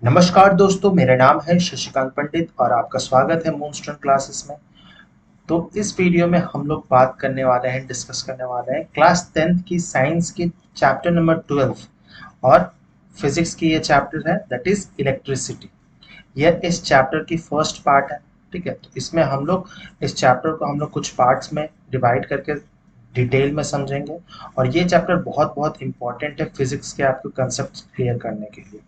नमस्कार दोस्तों, मेरा नाम है शशिकांत पंडित और आपका स्वागत है मूनस्टोन क्लासेस में। तो इस वीडियो में हम लोग बात करने वाले हैं, डिस्कस करने वाले हैं क्लास 10th की साइंस की चैप्टर नंबर 12 और फिजिक्स की ये चैप्टर है दैट इज इलेक्ट्रिसिटी। यह इस चैप्टर की फर्स्ट पार्ट है। ठीक है, तो इसमें हम लोग इस चैप्टर को हम लोग कुछ पार्ट्स में डिवाइड करके डिटेल में समझेंगे और ये चैप्टर बहुत बहुत इंपॉर्टेंट है फिजिक्स के आपके कंसेप्ट क्लियर करने के लिए।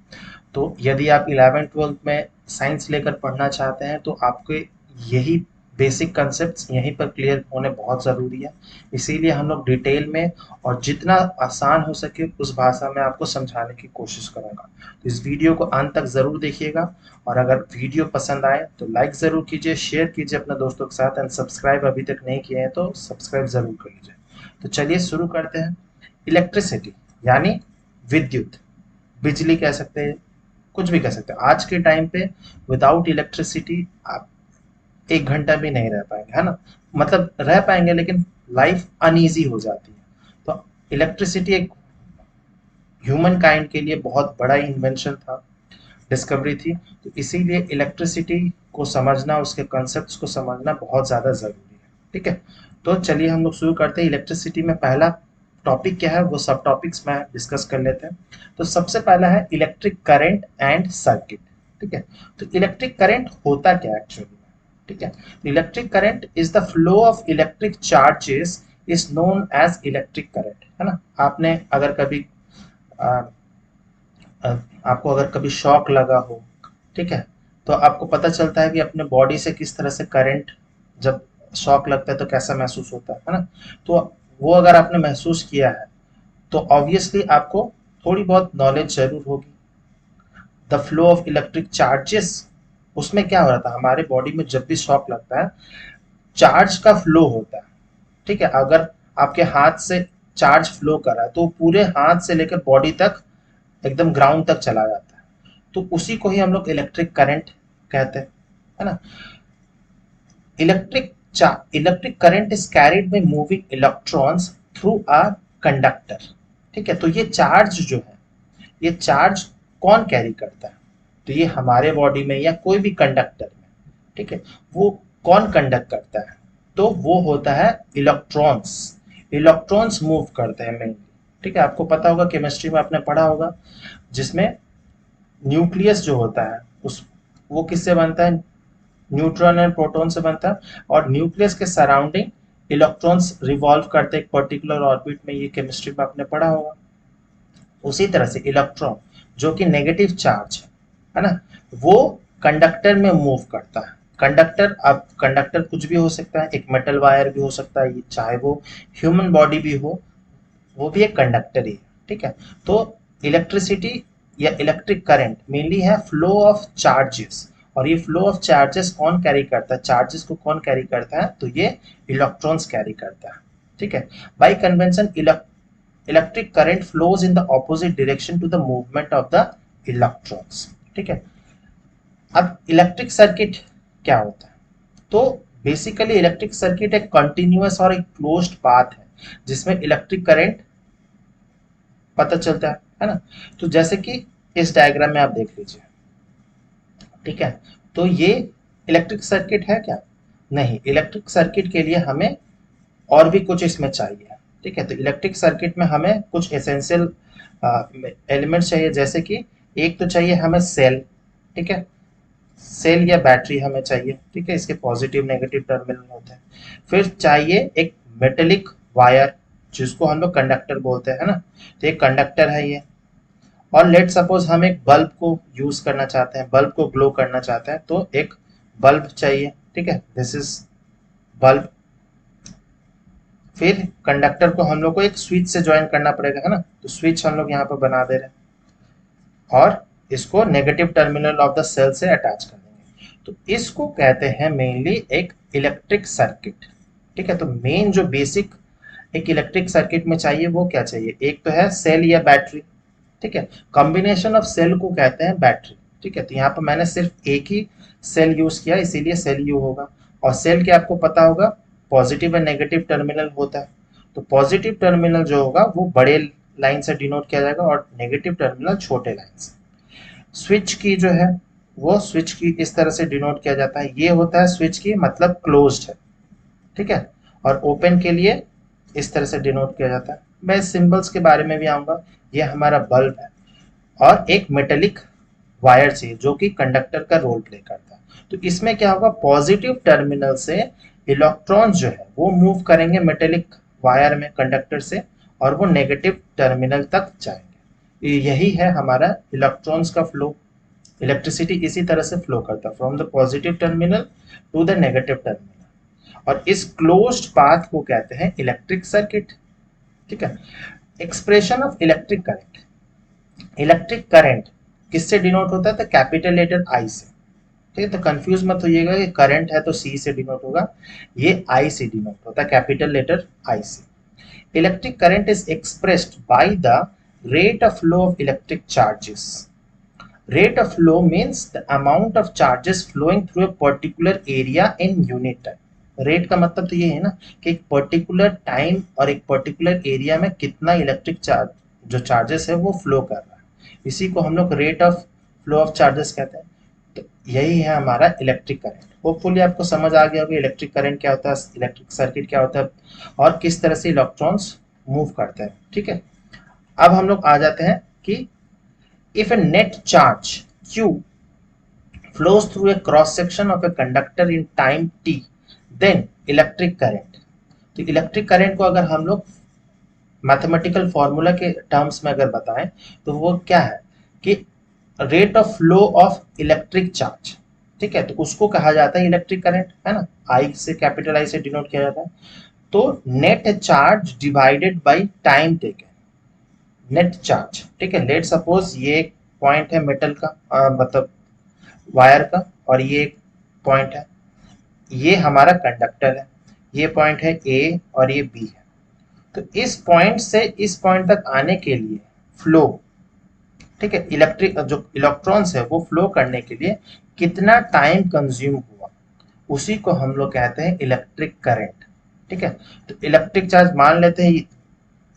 तो यदि आप 11th-12th में साइंस लेकर पढ़ना चाहते हैं तो आपके यही बेसिक कंसेप्ट्स यहीं पर क्लियर होने बहुत ज़रूरी है। इसीलिए हम लोग डिटेल में और जितना आसान हो सके उस भाषा में आपको समझाने की कोशिश करूँगा। तो इस वीडियो को अंत तक ज़रूर देखिएगा और अगर वीडियो पसंद आए तो लाइक ज़रूर कीजिए, शेयर कीजिए अपने दोस्तों के साथ एंड सब्सक्राइब अभी तक नहीं किए हैं तो सब्सक्राइब ज़रूर कर लीजिए। तो चलिए शुरू करते हैं। इलेक्ट्रिसिटी यानी विद्युत, बिजली कह सकते हैं, कुछ भी कह सकते हैं। आज के टाइम पे विदाउट इलेक्ट्रिसिटी आप 1 घंटा भी नहीं रह पाएंगे, है ना। मतलब रह पाएंगे लेकिन लाइफ अनईजी हो जाती है। तो इलेक्ट्रिसिटी एक ह्यूमन काइंड के लिए बहुत बड़ा इन्वेंशन था, डिस्कवरी थी। तो इसीलिए इलेक्ट्रिसिटी को समझना, उसके कॉन्सेप्ट्स को समझना बहुत ज़्यादा ज़रूरी है। ठीक है, तो चलिए हम लोग शुरू करते हैं। इलेक्ट्रिसिटी में पहला टॉपिक क्या है वो सब टॉपिक्स में डिस्कस कर लेते हैं। तो सबसे पहला है इलेक्ट्रिक करंट एंड सर्किट। ठीक है, तो इलेक्ट्रिक करंट होता क्या एक्चुअली में। ठीक है, electric current is the flow of electric charges is known as electric current, है ना। आपने अगर कभी आपको अगर कभी शॉक लगा हो, ठीक है, तो आपको पता चलता है कि अपने बॉडी से किस तरह से करंट, जब शॉक लगता है तो कैसा महसूस होता है ना। तो वो अगर आपने महसूस किया है तो ऑब्वियसली आपको थोड़ी बहुत नॉलेज जरूर होगी। The flow of electric charges, उसमें क्या हो रहा था, हमारे बॉडी में जब भी शॉक लगता है चार्ज का फ्लो होता है। ठीक है, अगर आपके हाथ से चार्ज फ्लो कर रहा है तो पूरे हाथ से लेकर बॉडी तक एकदम ग्राउंड तक चला जाता है। तो उसी को ही हम लोग इलेक्ट्रिक करंट कहते हैं, है ना। Electric electric current is carried by moving electrons through a conductor. ठीक है, तो ये चार्ज जो है, ये चार्ज कौन कैरी करता है, तो ये हमारे बॉडी में या कोई भी कंडक्टर में, ठीक है, वो कौन कंडक्ट करता है, तो वो होता है इलेक्ट्रॉन्स। इलेक्ट्रॉन्स मूव करते हैं मेनली। ठीक है, आपको पता होगा केमिस्ट्री में आपने पढ़ा होगा, जिसमें न्यूक्लियस जो होता है उस वो किससे बनता है, न्यूट्रॉन एंड प्रोटॉन से बनता है। और न्यूक्लियस के सराउंडिंग इलेक्ट्रॉन्स रिवॉल्व करते हैं एक पर्टिकुलर ऑर्बिट में, ये केमिस्ट्री में आपने पढ़ा होगा। उसी तरह से इलेक्ट्रॉन जो कि नेगेटिव चार्ज है ना, वो कंडक्टर में मूव करता है। कंडक्टर, अब कंडक्टर कुछ भी हो सकता है, एक मेटल वायर भी हो सकता है, चाहे वो ह्यूमन बॉडी भी हो, वो भी एक कंडक्टर ही है। ठीक है, तो इलेक्ट्रिसिटी या इलेक्ट्रिक करंट मेनली है फ्लो ऑफ चार्जेस। और ये फ्लो ऑफ चार्जेस कौन कैरी करता है, चार्जेस को कौन कैरी करता है, तो ये इलेक्ट्रॉन्स कैरी करता है। ठीक है, by convention electric current flows in the opposite direction to the movement of the electrons. ठीक है, अब इलेक्ट्रिक सर्किट क्या होता है, तो बेसिकली इलेक्ट्रिक सर्किट एक कंटिन्यूअस और एक क्लोज्ड पाथ है जिसमें इलेक्ट्रिक करंट पता चलता है ना। तो जैसे कि इस डायग्राम में आप देख लीजिए, ठीक है, तो ये इलेक्ट्रिक सर्किट है क्या, नहीं। इलेक्ट्रिक सर्किट के लिए हमें और भी कुछ इसमें चाहिए। ठीक है, तो इलेक्ट्रिक सर्किट में हमें कुछ एसेंशियल एलिमेंट्स चाहिए, जैसे कि एक तो चाहिए हमें सेल। ठीक है, सेल या बैटरी हमें चाहिए। ठीक है, इसके पॉजिटिव नेगेटिव टर्मिनल होते हैं। फिर चाहिए एक मेटेलिक वायर, जिसको हम लोग कंडक्टर बोलते हैं ना। तो एक कंडक्टर है ये। और लेट सपोज हम एक बल्ब को यूज करना चाहते हैं, बल्ब को ग्लो करना चाहते हैं, तो एक बल्ब चाहिए। ठीक है, दिस इज बल्ब। फिर कंडक्टर को हम लोग को एक स्विच से ज्वाइन करना पड़ेगा, है ना। तो स्विच हम लोग यहाँ पर बना दे रहे हैं और इसको negative terminal of the cell से अटैच कर देंगे। तो इसको कहते हैं मेनली एक इलेक्ट्रिक सर्किट। ठीक है, तो मेन जो बेसिक एक इलेक्ट्रिक सर्किट में चाहिए वो क्या चाहिए, एक तो है सेल या बैटरी। ठीक है, कॉम्बिनेशन ऑफ सेल को कहते हैं बैटरी। ठीक है, तो यहाँ पर मैंने सिर्फ एक ही सेल यूज किया, इसीलिए सेल यू होगा। और सेल के आपको पता होगा पॉजिटिव एंड नेगेटिव टर्मिनल होता है। तो पॉजिटिव टर्मिनल जो होगा वो बड़े लाइन से डिनोट किया जाएगा और नेगेटिव टर्मिनल छोटे लाइन से। स्विच की जो है वो स्विच की इस तरह से डिनोट किया जाता है, ये होता है स्विच की मतलब क्लोज्ड है, ठीक है। और ओपन के लिए इस तरह से डिनोट किया जाता है। मैं सिंबल्स के बारे में भी आऊंगा। ये हमारा बल्ब है और एक मेटेलिक वायर चाहिए जो कि कंडक्टर का रोल प्ले करता है। तो इसमें क्या होगा, पॉजिटिव टर्मिनल से इलेक्ट्रॉन्स जो है वो मूव करेंगे मेटेलिक वायर में कंडक्टर से, और वो नेगेटिव टर्मिनल तक जाएंगे। यही है हमारा इलेक्ट्रॉन्स का फ्लो। इलेक्ट्रिसिटी इसी तरह से फ्लो करता है from the positive terminal to the negative terminal, और इस क्लोज्ड पाथ को कहते हैं इलेक्ट्रिक सर्किट, ठीक है। Expression of electric current, electric current किससे डिनोट होता है, तो कैपिटल लेटर आई से, ठीक है। तो कंफ्यूज मत होइएगा कि करंट है तो सी से डिनोट होगा, ये आई से डिनोट होता है, कैपिटल लेटर आई से। Electric current is expressed by the rate of flow of electric charges. Rate of flow means the amount of charges flowing through a particular area in unit time. Rate का मतलब तो ये है ना कि एक particular time और एक पर्टिकुलर एरिया में कितना इलेक्ट्रिक चार्ज जो चार्जेस है वो फ्लो कर रहा है, इसी को हम लोग rate of flow of charges कहते हैं। तो यही है हमारा इलेक्ट्रिक करंट। होपफुली आपको समझ आ गया होगा इलेक्ट्रिक करंट क्या होता है, इलेक्ट्रिक सर्किट क्या होता है, और किस तरह से इलेक्ट्रॉन्स मूव करते हैं, ठीक है। अब हम लोग आ जाते हैं कि if a net charge q flows through a cross section of a conductor in time t, then electric current। तो इलेक्ट्रिक करंट को अगर हम लोग मैथमेटिकल फॉर्मूला के टर्म्स में अगर बताएं तो वो क्या है कि rate of flow of electric charge, ठीक है। तो उसको कहा जाता है इलेक्ट्रिक करंट, है ना, आई से कैपिटल आई से डिनोट किया जाता है। तो net charge divided by time taken, net charge, ठीक है। लेट सपोज ये एक पॉइंट है मेटल का मतलब वायर का, और ये एक पॉइंट है, ये हमारा कंडक्टर है, ये पॉइंट है ए और ये बी है। तो इस पॉइंट से इस पॉइंट तक आने के लिए फ्लो, ठीक है, इलेक्ट्रिक जो इलेक्ट्रॉन्स है वो फ्लो करने के लिए कितना टाइम कंज्यूम हुआ, उसी को हम लोग कहते हैं इलेक्ट्रिक करंट, ठीक है। तो इलेक्ट्रिक चार्ज मान लेते हैं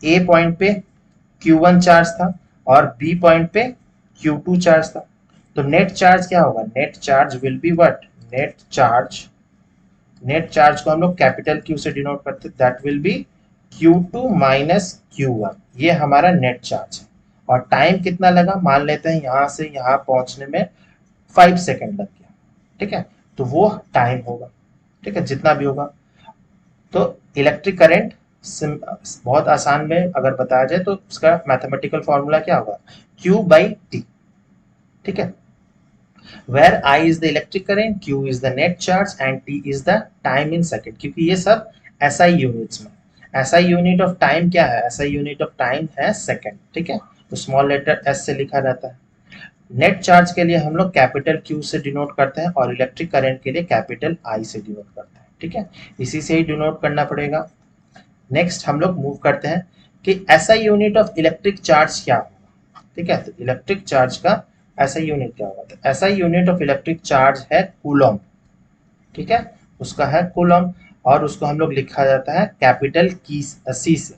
ए पॉइंट पे Q1 चार्ज था और B पॉइंट पे Q2 चार्ज था। तो नेट चार्ज क्या होगा, net charge will be what, net charge, net charge को हम लोग कैपिटल Q से डिनोट करते हैं, that will be Q2 minus Q1। ये हमारा नेट चार्ज है। और टाइम कितना लगा, मान लेते हैं यहां से यहां पहुंचने में 5 सेकेंड लग गया, ठीक है। तो वो टाइम होगा, ठीक है, जितना भी होगा। तो इलेक्ट्रिक करंट बहुत आसान में अगर बताया जाए तो उसका मैथमेटिकल फॉर्मूला क्या होगा, Q बाई टी, ठीक है। Where I is the electric current, Q is the net charge and T is the time in second, क्योंकि ये सब SI यूनिट्स में, SI यूनिट ऑफ टाइम क्या है, SI यूनिट ऑफ टाइम है second, ठीक है। तो स्मॉल लेटर S से लिखा जाता है। नेट चार्ज के लिए हम लोग कैपिटल Q से डिनोट करते हैं और इलेक्ट्रिक करंट के लिए कैपिटल I से डिनोट करते हैं, ठीक है। इसी से ही डिनोट करना पड़ेगा। नेक्स्ट हम लोग मूव करते हैं कि SI unit of electric charge क्या होगा, ठीक है। तो इलेक्ट्रिक चार्ज का SI यूनिट क्या होगा, तो SI unit of electric charge है कूलम, ठीक है, उसका है कूलम, और उसको हम लोग लिखा जाता है कैपिटल की सी से,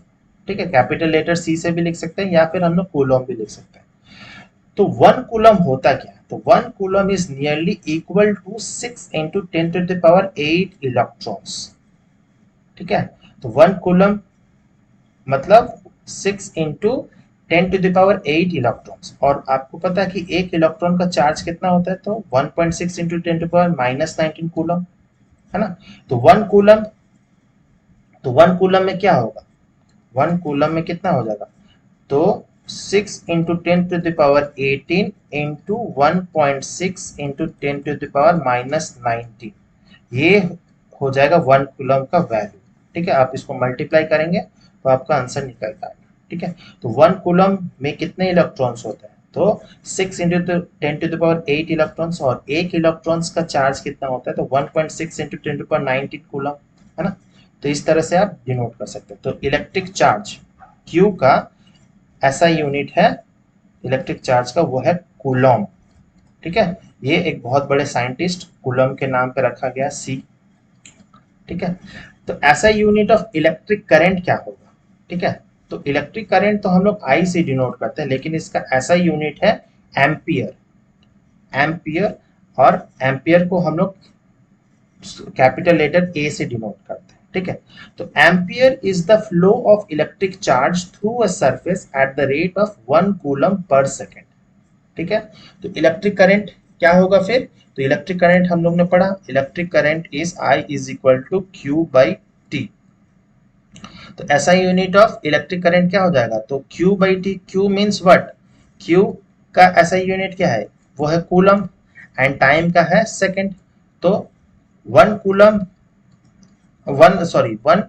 ठीक है। कैपिटल लेटर सी से भी लिख सकते हैं या फिर हम लोग कूलम भी लिख सकते हैं। तो 1 कूलम होता क्या है, तो 1 coulomb is nearly equal to 6 into 10 to the power 8 electrons, ठीक है। तो 1 कूलम मतलब 6 into 10 to the power 8 electrons. और आपको पता है कि एक इलेक्ट्रॉन का चार्ज कितना होता है, तो 1.6 into 10 to the power minus 19 coulomb, है ना। तो 1 कूलम, तो 1 कूलम में क्या होगा, 1 कूलम में कितना हो जाएगा, तो 6 into 10 to the power 18 into 1.6 into 10 to the power minus 19, ये हो जाएगा 1 कूलम का वैल्यू, ठीक है। आप इसको मल्टीप्लाई करेंगे तो आपका आंसर निकल आएगा, ठीक है। तो 1 कूलम में कितने इलेक्ट्रॉन्स होते हैं, तो 6 into 10 to the power 8 electrons, और एक इलेक्ट्रॉन्स का चार्ज कितना होता है, तो 1.6 into 10 to the power 19 coulomb, है ना। तो इस तरह से आप डिनोट कर सकते हैं। तो इलेक्ट्रिक चार्ज Q का ऐसा यूनिट है इलेक्ट्रिक चार्ज का, वो है कूलम, ठीक है। ये एक बहुत बड़े साइंटिस्ट कूलम के नाम पे रखा गया सी, ठीक है। तो ऐसा यूनिट ऑफ इलेक्ट्रिक करंट क्या होगा, ठीक है। तो इलेक्ट्रिक करंट तो हम लोग आई से डिनोट करते हैं, लेकिन इसका ऐसा यूनिट है एम्पियर, एम्पियर, और एम्पियर को हम लोग कैपिटल लेटर ए से डिनोट करते हैं, ठीक है। तो ampere is the flow of electric charge through a surface at the rate of 1 coulomb per second, ठीक है। तो इलेक्ट्रिक करंट क्या होगा फिर, तो इलेक्ट्रिक करंट हम लोग ने पढ़ा, electric current is I is equal to Q by T. तो ऐसा यूनिट ऑफ इलेक्ट्रिक करंट क्या हो जाएगा, तो Q by T, Q means what, Q का ऐसा यूनिट क्या है, वो है कूलम, एंड टाइम का है सेकंड। तो 1 कूलम, 1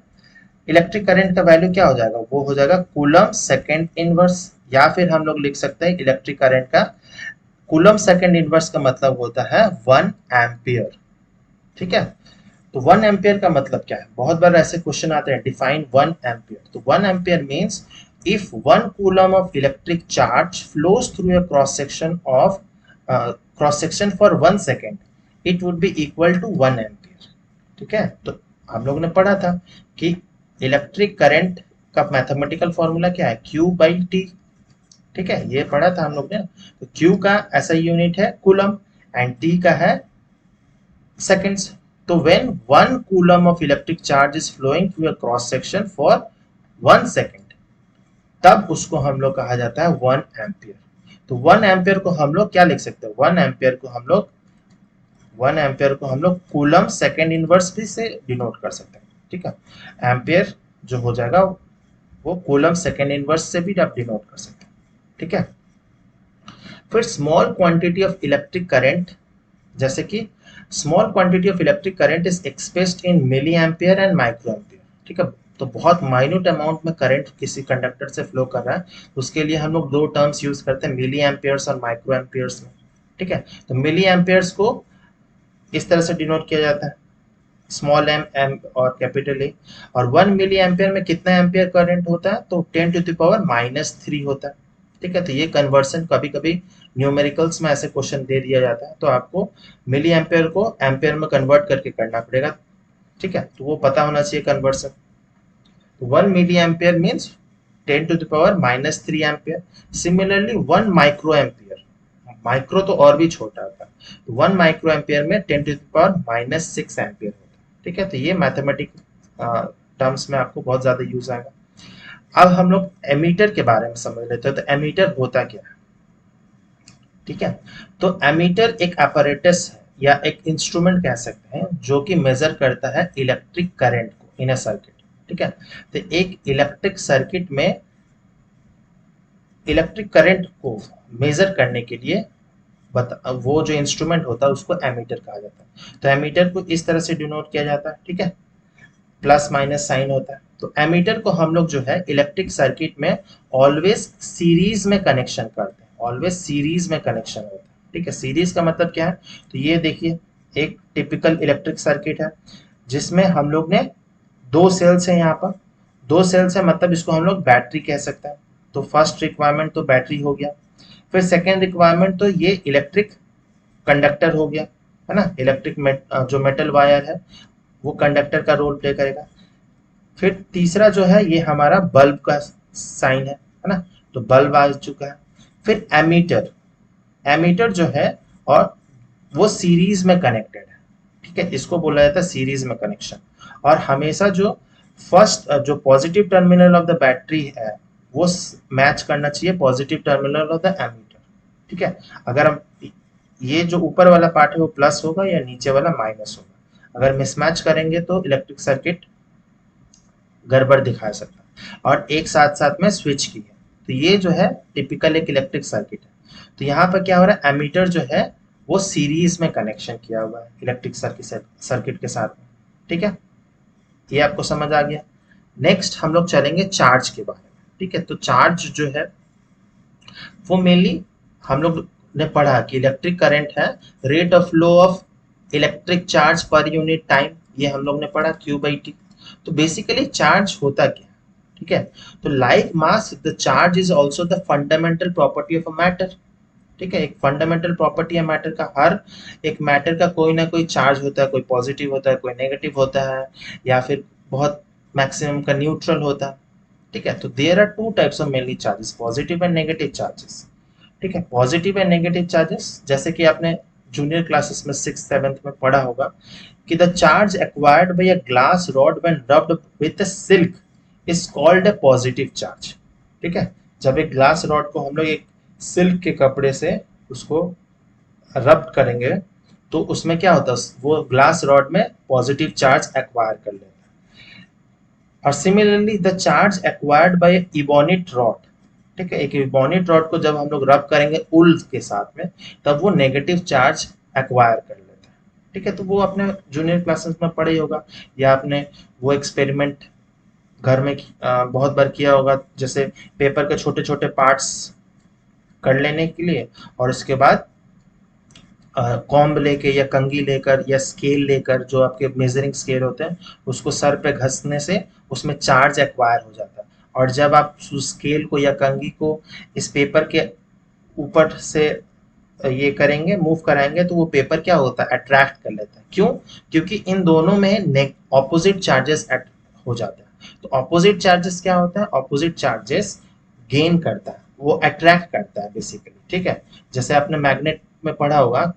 इलेक्ट्रिक करंट का वैल्यू क्या हो जाएगा, वो हो जाएगा कूलम सेकंड इनवर्स, या फिर हम लोग लिख सकते हैं इलेक्ट्रिक करंट का कूलम सेकंड इनवर्स का मतलब होता है 1 एम्पियर, ठीक है। तो 1 एम्पियर का मतलब क्या है, बहुत बार ऐसे क्वेश्चन आते हैं, डिफाइन 1 एम्पियर। तो 1 ampere means if 1 coulomb of electric charge flows through a cross section for 1 second, it would be equal to 1 ampere, ठीक है। तो हम लोग ने पढ़ा था कि इलेक्ट्रिक करंट का मैथमेटिकल फॉर्मूला क्या है, Q बाई टी, ठीक है, ये पढ़ा था हम लोग ने। तो Q का ऐसा यूनिट है कूलम, एंड T का है सेकेंड्स। तो when 1 coulomb of electric charge is flowing through a cross section for 1 second, तब उसको हम लोग कहा जाता है 1 एम्पियर। तो 1 एम्पियर को हम लोग क्या लिख सकते हैं, 1 एम्पियर को हम लोग कूलम सेकेंड इनवर्स भी से डिनोट कर सकते हैं, ठीक है। एम्पियर जो हो जाएगा वो कूलम सेकेंड इनवर्स से भी आप डिनोट कर सकते हैं, ठीक है। फिर small quantity of electric current, जैसे कि small quantity of electric current is expressed in milliampere and microampere, ठीक है। तो बहुत माइन्यूट अमाउंट में करंट किसी कंडक्टर से फ्लो कर रहा है, उसके लिए हम लोग दो टर्म्स यूज करते हैं, मिली एम्पियर्स और माइक्रो एम्पियर्स में, ठीक है। तो मिली एम्पियर्स को इस तरह से डिनोट किया जाता है, स्मॉल एम एम और कैपिटल ए। और 1 मिली एम्पियर में कितना एम्पियर करंट होता है, तो 10⁻³ होता है, ठीक है। तो ये कन्वर्सन कभी कभी न्यूमेरिकल्स में ऐसे क्वेश्चन दे दिया जाता है, तो आपको मिली एम्पियर को एम्पियर में कन्वर्ट करके करना पड़ेगा, ठीक है। तो वो पता होना चाहिए कन्वर्सन। तो 1 milliampere means 10⁻³ ampere. Similarly 1 microampere, micro तो और भी छोटा होता है, तो 1 माइक्रो एम्पियर में 10⁻⁻6 एम्पियर होता है, ठीक है। तो ये मैथमेटिक टर्म्स में आपको बहुत ज्यादा यूज आएगा। अब हम लोग एमीटर के बारे में समझ लेते हैं। तो एमीटर होता क्या है, ठीक है। तो एमीटर एक apparatus है या एक इंस्ट्रूमेंट कह सकते हैं, जो कि मेजर करता है इलेक्ट्रिक करंट को इन अ सर्किट, ठीक है। तो एक इलेक्ट्रिक सर्किट में इलेक्ट्रिक करंट को मेजर करने के लिए वो जो इंस्ट्रूमेंट होता है उसको एमीटर कहा जाता है। तो एमीटर को इस तरह से डिनोट किया जाता है, ठीक है, प्लस माइनस साइन होता है। तो एमीटर को हम लोग जो है इलेक्ट्रिक सर्किट में ऑलवेज सीरीज में कनेक्शन करते हैं, ऑलवेज सीरीज में कनेक्शन होता है, ठीक है। सीरीज का मतलब क्या है, तो ये देखिए एक टिपिकल इलेक्ट्रिक सर्किट है जिसमें हम लोग ने दो सेल्स है, यहाँ पर दो सेल्स है, मतलब इसको हम लोग बैटरी कह सकते हैं। तो फर्स्ट रिक्वायरमेंट तो बैटरी हो गया, फिर सेकेंड रिक्वायरमेंट तो ये इलेक्ट्रिक कंडक्टर हो गया, है ना। इलेक्ट्रिक जो मेटल वायर है वो कंडक्टर का रोल प्ले करेगा। फिर तीसरा जो है ये हमारा बल्ब का साइन है ना, तो बल्ब आ चुका है। फिर एमीटर, एमीटर जो है और वो सीरीज में कनेक्टेड है, ठीक है, इसको बोला जाता है सीरीज में कनेक्शन। और हमेशा जो फर्स्ट जो positive terminal of the battery है वो मैच करना चाहिए positive terminal of the ammeter, ठीक है। अगर हम ये जो ऊपर वाला पार्ट है वो प्लस होगा या नीचे वाला माइनस होगा, अगर मिसमैच करेंगे तो इलेक्ट्रिक सर्किट गड़बड़ दिखा सकता है। और एक साथ साथ में स्विच की है, तो ये जो है टिपिकल एक इलेक्ट्रिक सर्किट है। तो यहाँ पर क्या हो रहा है, एमीटर जो है वो सीरीज में कनेक्शन किया हुआ है इलेक्ट्रिक सर्किट के साथ में, ठीक है, ये आपको समझ आ गया। नेक्स्ट हम लोग चलेंगे चार्ज के बारे में, ठीक है। तो चार्ज जो है वो मेनली हम लोग ने पढ़ा कि इलेक्ट्रिक करंट है rate of flow of electric charge per unit time, ये हम लोग ने पढ़ा Q बाई टी। तो बेसिकली चार्ज होता क्या, ठीक है। तो like mass the charge is also the fundamental property of a matter, ठीक है। एक फंडामेंटल प्रॉपर्टी है मैटर का, हर एक मैटर का कोई ना कोई चार्ज होता है, कोई पॉजिटिव होता है, कोई नेगेटिव होता है, या फिर बहुत मैक्सिमम का न्यूट्रल होता है, ठीक है। तो there are two types of mainly charges, positive and negative charges. ठीक है। पॉजिटिव एंड नेगेटिव चार्जेस, जैसे कि आपने जूनियर क्लासेस में 6th 7th में पढ़ा होगा कि the charge acquired bye a glass rod when rubbed with silk is called a positive charge. ठीक है, जब एक ग्लास रॉड को हम लोग एक सिल्क के कपड़े से उसको रब करेंगे तो उसमें क्या होता है, वो ग्लास रॉड में पॉजिटिव चार्ज एक्वायर कर लेता है। और similarly the charge acquired by ebonite rod, ठीक है, एक इबोनिट रॉड को जब हम लोग रब करेंगे उल के साथ में तब वो नेगेटिव चार्ज एक्वायर कर लेता है। ठीक है, तो वो अपने जूनियर क्लासेस में पढ़े ही होगा, या आपने वो एक्सपेरिमेंट घर में बहुत बार किया होगा, जैसे पेपर के छोटे छोटे पार्ट्स कर लेने के लिए और उसके बाद कॉम्ब लेके या कंघी लेकर या स्केल लेकर, जो आपके मेजरिंग स्केल होते हैं, उसको सर पे घसने से उसमें चार्ज एक्वायर हो जाता है। और जब आप उस स्केल को या कंघी को इस पेपर के ऊपर से ये करेंगे, मूव कराएंगे, तो वो पेपर क्या होता है, अट्रैक्ट कर लेता है। क्यों? क्योंकि इन दोनों में ऑपोजिट चार्जेस हो जाते हैं। तो ऑपोजिट चार्जेस क्या होता है, ऑपोजिट चार्जेस गेन करता है, वो अट्रैक्ट करता है बेसिकली। ठीक है, जैसे आपने मैग्नेट में पढ़ा होगा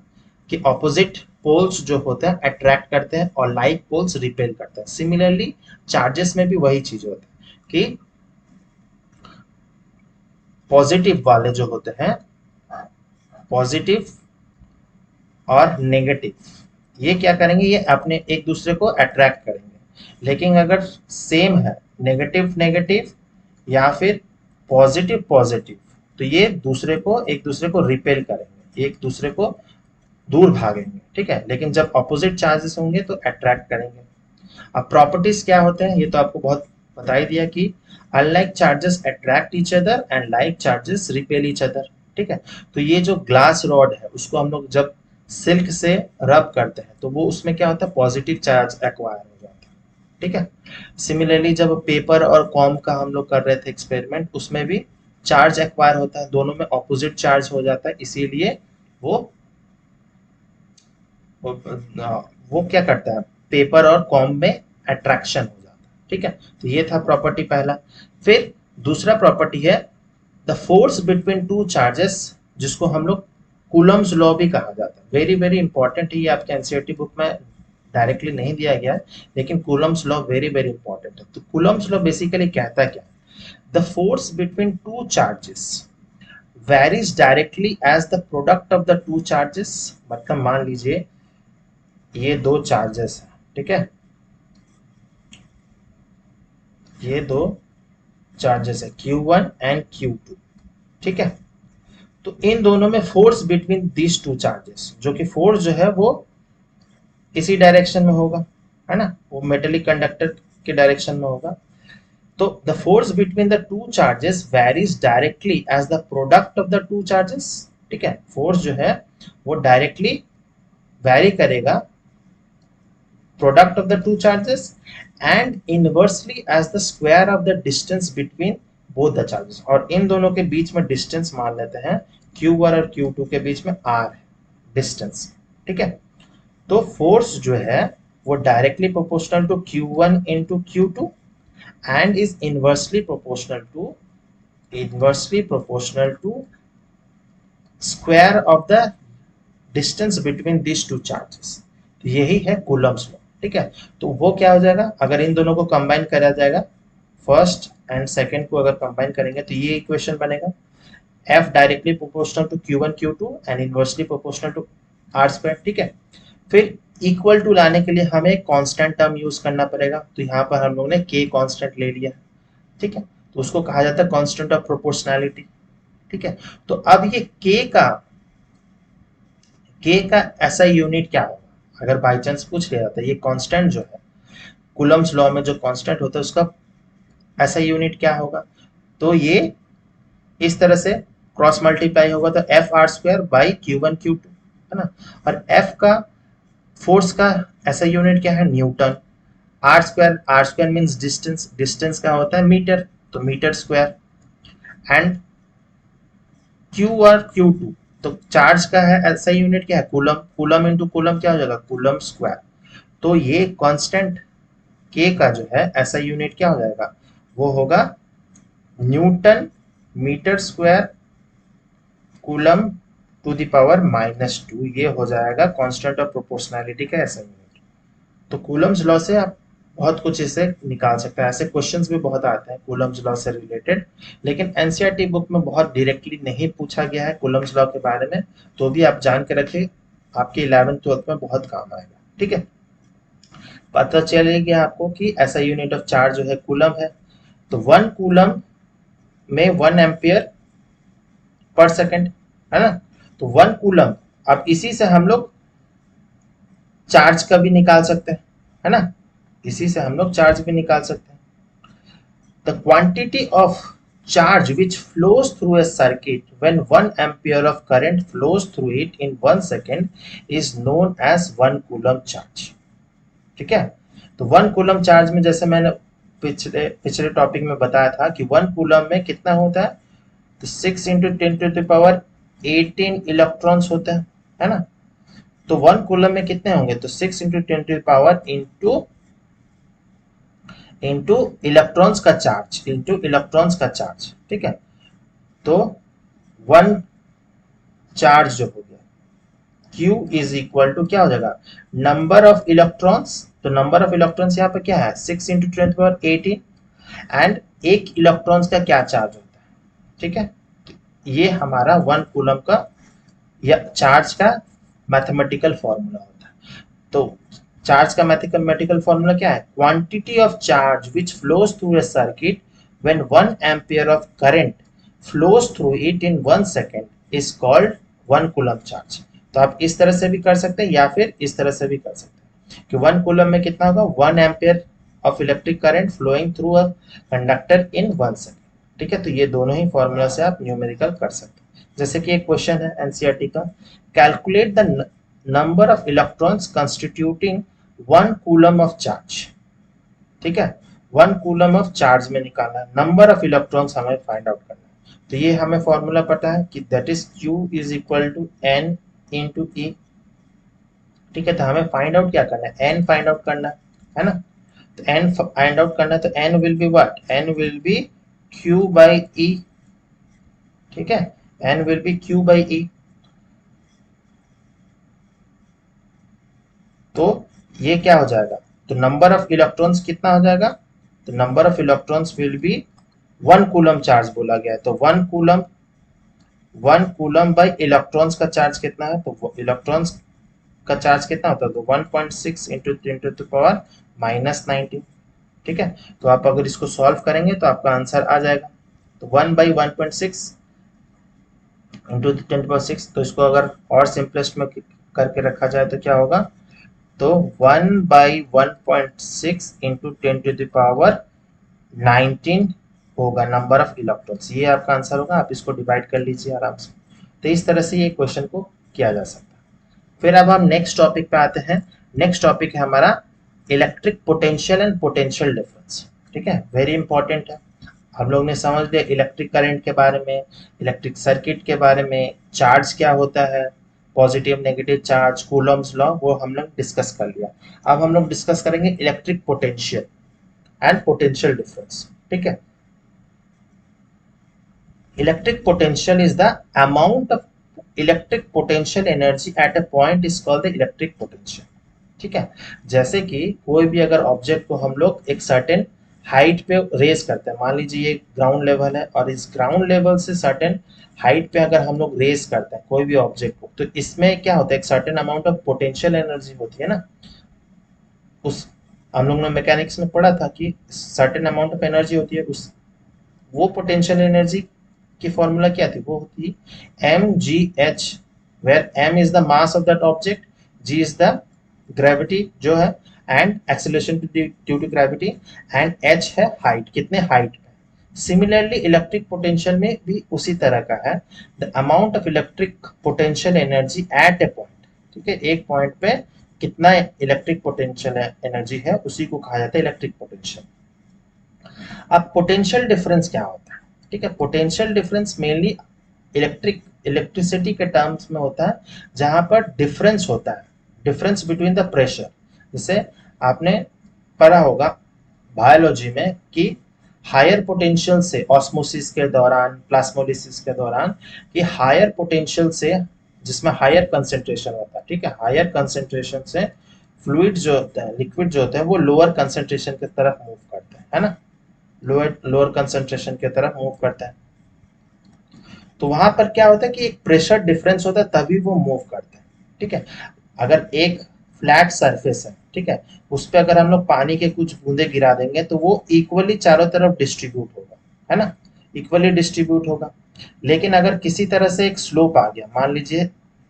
कि ऑपोजिट पोल्स जो होते हैं अट्रैक्ट करते हैं और लाइक पोल्स रिपेल करते हैं। सिमिलरली चार्जेस में भी वही चीज होता है कि पॉजिटिव वाले जो होते हैं, पॉजिटिव और नेगेटिव, ये क्या करेंगे, ये अपने एक दूसरे को अट्रैक्ट करेंगे। लेकिन अगर सेम है, नेगेटिव नेगेटिव या फिर पॉजिटिव पॉजिटिव, तो ये दूसरे को एक दूसरे को रिपेल करेंगे, एक दूसरे को दूर भागेंगे। ठीक है, लेकिन जब ऑपोजिट चार्जेस होंगे तो अट्रैक्ट करेंगे। अब प्रॉपर्टीज क्या होते हैं, ये तो आपको बहुत बता ही दिया कि unlike charges attract each other and like charges repel each other. ठीक है, तो ये जो ग्लास रॉड है उसको हम लोग जब सिल्क से रब करते हैं तो वो उसमें क्या होता है, पॉजिटिव चार्ज एक्वायर हो जाता है। ठीक है, सिमिलरली जब पेपर और कॉम का हम लोग कर रहे थे एक्सपेरिमेंट, उसमें भी चार्ज एक्वायर होता है, दोनों में ऑपोजिट चार्ज हो जाता है, इसीलिए वो वो, वो क्या करता है, पेपर और कॉम में अट्रैक्शन हो जाता है। ठीक है, तो ये था प्रॉपर्टी पहला। फिर दूसरा प्रॉपर्टी है the force between two charges, जिसको हम लोग कूलम्स लॉ भी कहा जाता है। वेरी वेरी इंपॉर्टेंट है, ये आपके एनसीईआरटी बुक में डायरेक्टली नहीं दिया गया है, लेकिन Coulomb's law very very important है। तो कूलम्स लॉ बेसिकली कहता क्या है, the force between two charges varies directly as the product of the two charges। मतलब मान लीजिए ये दो चार्जेस हैं, ठीक है, ये दो चार्जेस है Q1 एंड Q2। ठीक है, तो इन दोनों में force between this two charges, जो कि फोर्स जो है वो इसी डायरेक्शन में होगा, है ना, वो मेटेलिक कंडक्टर के डायरेक्शन में होगा। तो the force between the two charges varies directly as the product of the two charges. ठीक है, फोर्स जो है वो डायरेक्टली वैरी करेगा product of the two charges and inversely as the square of the distance between both the charges। और इन दोनों के बीच में डिस्टेंस मान लेते हैं, Q1 और Q2 के बीच में R है डिस्टेंस। ठीक है, तो फोर्स जो है वो directly proportional to Q1 into Q2 and is inversely proportional to square of the distance between these two charges। तो यही है कूलम्स लॉ। ठीक है, तो वो क्या हो जाएगा, अगर इन दोनों को कंबाइन करा जाएगा, फर्स्ट एंड सेकंड को अगर कंबाइन करेंगे तो ये इक्वेशन बनेगा F directly proportional to Q1 Q2 and inversely proportional to R square. ठीक है, फिर इक्वल टू लाने के लिए हमें कांस्टेंट टर्म यूज करना पड़ेगा, तो यहाँ पर हम लोग ने K कांस्टेंट ले लिया। ठीक है, तो उसको कहा जाता है कांस्टेंट ऑफ प्रोपोर्शनैलिटी। ठीक है, तो अब ये K का ऐसा यूनिट क्या होगा, अगर बाई चांस पूछ लिया जाता है, ये कांस्टेंट जो है कूलम्स लॉ में जो कांस्टेंट होता है उसका ऐसा यूनिट क्या होगा, तो ये इस तरह से क्रॉस मल्टीप्लाई होगा, तो F R square by Q1 Q2, है ना। और एफ का फोर्स का ऐसा यूनिट क्या है, newton. R square means distance, distance का होता है मीटर, तो मीटर स्क्वायर। एंड Q और Q2, तो चार्ज का है ऐसा यूनिट क्या है, कूलम। कूलम इंटू कूलम क्या हो जाएगा, कूलम स्क्वायर। तो ये कांस्टेंट K का जो है ऐसा यूनिट क्या हो जाएगा, वो होगा newton metre square coulomb to the power -2, ये हो जाएगा कांस्टेंट ऑफ प्रोपोर्शनैलिटी का ऐसा यूनिट। तो कूलम्स लॉ से आप बहुत कुछ इसे निकाल सकते हैं, ऐसे क्वेश्चंस भी बहुत आते हैं कूलम्स लॉ से रिलेटेड, लेकिन एनसीईआरटी बुक में बहुत डायरेक्टली नहीं पूछा गया है कूलम्स लॉ के बारे में, तो भी आप जान के रखिए, आपके 11th-12th में बहुत काम आएगा। ठीक है, पता चलेगा आपको कि ऐसा यूनिट ऑफ चार्ज जो है कूलम है। तो 1 कूलम में 1 एम्पियर पर सेकंड, है ना। तो 1 कूलम, अब इसी से हम लोग चार्ज का भी निकाल सकते हैं, है ना, इसी से हम लोग चार्ज भी निकाल सकते हैं। The quantity of charge which flows through a circuit when 1 ampere of current flows through it in 1 second is known as 1 coulomb charge। ठीक है, तो 1 कूलम चार्ज में जैसे मैंने पिछले पिछले टॉपिक में बताया था कि 1 कूलम में कितना होता है, तो 6 × 10⁻18 इलेक्ट्रॉन्स होते हैं, है ना। तो 1 कूलम में कितने होंगे, तो 6 × 10⁻⁰ इंटू इलेक्ट्रॉन्स का चार्ज, ठीक है। तो 1 चार्ज जो हो गया Q इज इक्वल टू क्या हो जाएगा, नंबर ऑफ इलेक्ट्रॉन्स, तो नंबर ऑफ इलेक्ट्रॉन्स यहाँ पे क्या है 6 × 10⁻18 एंड एक इलेक्ट्रॉन्स का क्या चार्ज होता है। ठीक है, ये हमारा 1 कूलम का या चार्ज का मैथमेटिकल फॉर्मूला होता है। तो चार्ज का मैथमेटिकल फॉर्मूला क्या है, quantity of charge which flows through a circuit when 1 ampere of current flows through it in 1 second is called 1 coulomb charge. तो आप इस तरह से भी कर सकते हैं या फिर इस तरह से भी कर सकते हैं कि 1 कूलम में कितना होगा, 1 ampere of electric current flowing through a conductor in 1 second. ठीक है, तो ये दोनों ही फॉर्मूला से आप न्यूमेरिकल कर सकते हैं। जैसे कि एक क्वेश्चन है एनसीईआरटी का, calculate the number of electrons constituting 1 coulomb of charge. ठीक है, 1 कूलम ऑफ चार्ज में निकालना है, नंबर ऑफ इलेक्ट्रॉन्स हमें फाइंड आउट करना है। तो ये हमें फॉर्मूला पता है कि that is Q is equal to N into E। ठीक है, तो हमें फाइंड आउट क्या करना है, N फाइंड आउट करना है ना। तो N फाइंड आउट करना है, तो N will be what, N will be Q by E। ठीक है, N will be Q by E। तो ये क्या हो जाएगा, तो नंबर ऑफ इलेक्ट्रॉन्स कितना हो जाएगा, तो number of electrons will be 1 coulomb charge बोला गया है, तो 1 कूलम बाई इलेक्ट्रॉन्स का चार्ज कितना है, तो इलेक्ट्रॉन्स का चार्ज कितना होता है, तो 1.6 इंटू 10⁻⁻19। ठीक है, तो आप अगर इसको सॉल्व करेंगे तो आपका आंसर आ जाएगा, तो 1/1.6 इंटू 10⁻6, तो इसको अगर और सिंपलेस्ट में करके रखा जाए तो क्या होगा, तो 1/1.6 इंटू 10⁻19 होगा नंबर ऑफ इलेक्ट्रॉन्स, ये आपका आंसर होगा। आप इसको डिवाइड कर लीजिए आराम से। तो इस तरह से ये क्वेश्चन को किया जा सकता है। फिर अब हम नेक्स्ट टॉपिक पे आते हैं। नेक्स्ट टॉपिक है हमारा electric potential and potential difference. ठीक है, वेरी इंपॉर्टेंट है। हम लोग ने समझ लिया इलेक्ट्रिक करंट के बारे में, इलेक्ट्रिक सर्किट के बारे में, चार्ज क्या होता है, positive negative charge, Coulomb's law, वो हम लोग डिस्कस कर लिया। अब हम लोग डिस्कस करेंगे electric potential and potential difference. ठीक है, electric potential is the amount of electric potential energy at a point is called the electric potential. ठीक है, जैसे कि कोई भी अगर ऑब्जेक्ट को हम लोग एक सर्टेन हाइट पे रेज करते हैं, मान लीजिए ये ग्राउंड लेवल है और इस ग्राउंड लेवल से सर्टेन हाइट पे अगर हम लोग रेज करते हैं कोई भी ऑब्जेक्ट को, तो इसमें क्या होता है, एक certain amount of potential energy होती है ना। उस हम लोग ने मैकेनिक्स में पढ़ा था कि सर्टेन अमाउंट ऑफ एनर्जी होती है, उस वो पोटेंशियल एनर्जी की फॉर्मूला क्या थी, वो होती mgh, where m is the mass of that object, g is the gravity जो है, and acceleration due to gravity, and h है हाइट, कितने हाइट पे। सिमिलरली इलेक्ट्रिक पोटेंशियल में भी उसी तरह का है, the amount of electric potential energy at a point. ठीक है, एक पॉइंट पे कितना इलेक्ट्रिक पोटेंशियल एनर्जी है उसी को कहा जाता है इलेक्ट्रिक पोटेंशियल। अब पोटेंशियल डिफरेंस क्या होता है, ठीक है, पोटेंशियल डिफरेंस मेनली इलेक्ट्रिसिटी के टर्म्स में होता है, जहां पर डिफरेंस होता है, डिफरेंस बिटवीन द प्रेशर। जैसे आपने पढ़ा होगा बायोलॉजी में कि हायर पोटेंशियल से ऑस्मोसिस के दौरान, प्लाज्मोलिसिस के दौरान, ये हायर पोटेंशियल से जिसमें हायर कंसेंट्रेशन होता है, ठीक है, हायर कंसेंट्रेशन से फ्लूइड जो होते हैं, लिक्विड जो होते हैं, वो लोअर कंसेंट्रेशन की तरफ मूव करते हैं, है ना, लोअर लोअर कंसेंट्रेशन की तरफ मूव करते हैं। तो वहां पर क्या होता है कि एक प्रेशर डिफरेंस होता है, तभी वो मूव करते हैं, ठीक है। अगर एक फ्लैट सरफेस है, ठीक है, उस पे अगर हम लोग पानी के कुछ बूंदे गिरा देंगे तो वो इक्वली चारों तरफ डिस्ट्रीब्यूट होगा, है ना, इक्वली डिस्ट्रीब्यूट होगा। लेकिन अगर किसी तरह से एक स्लोप आ गया, मान लीजिए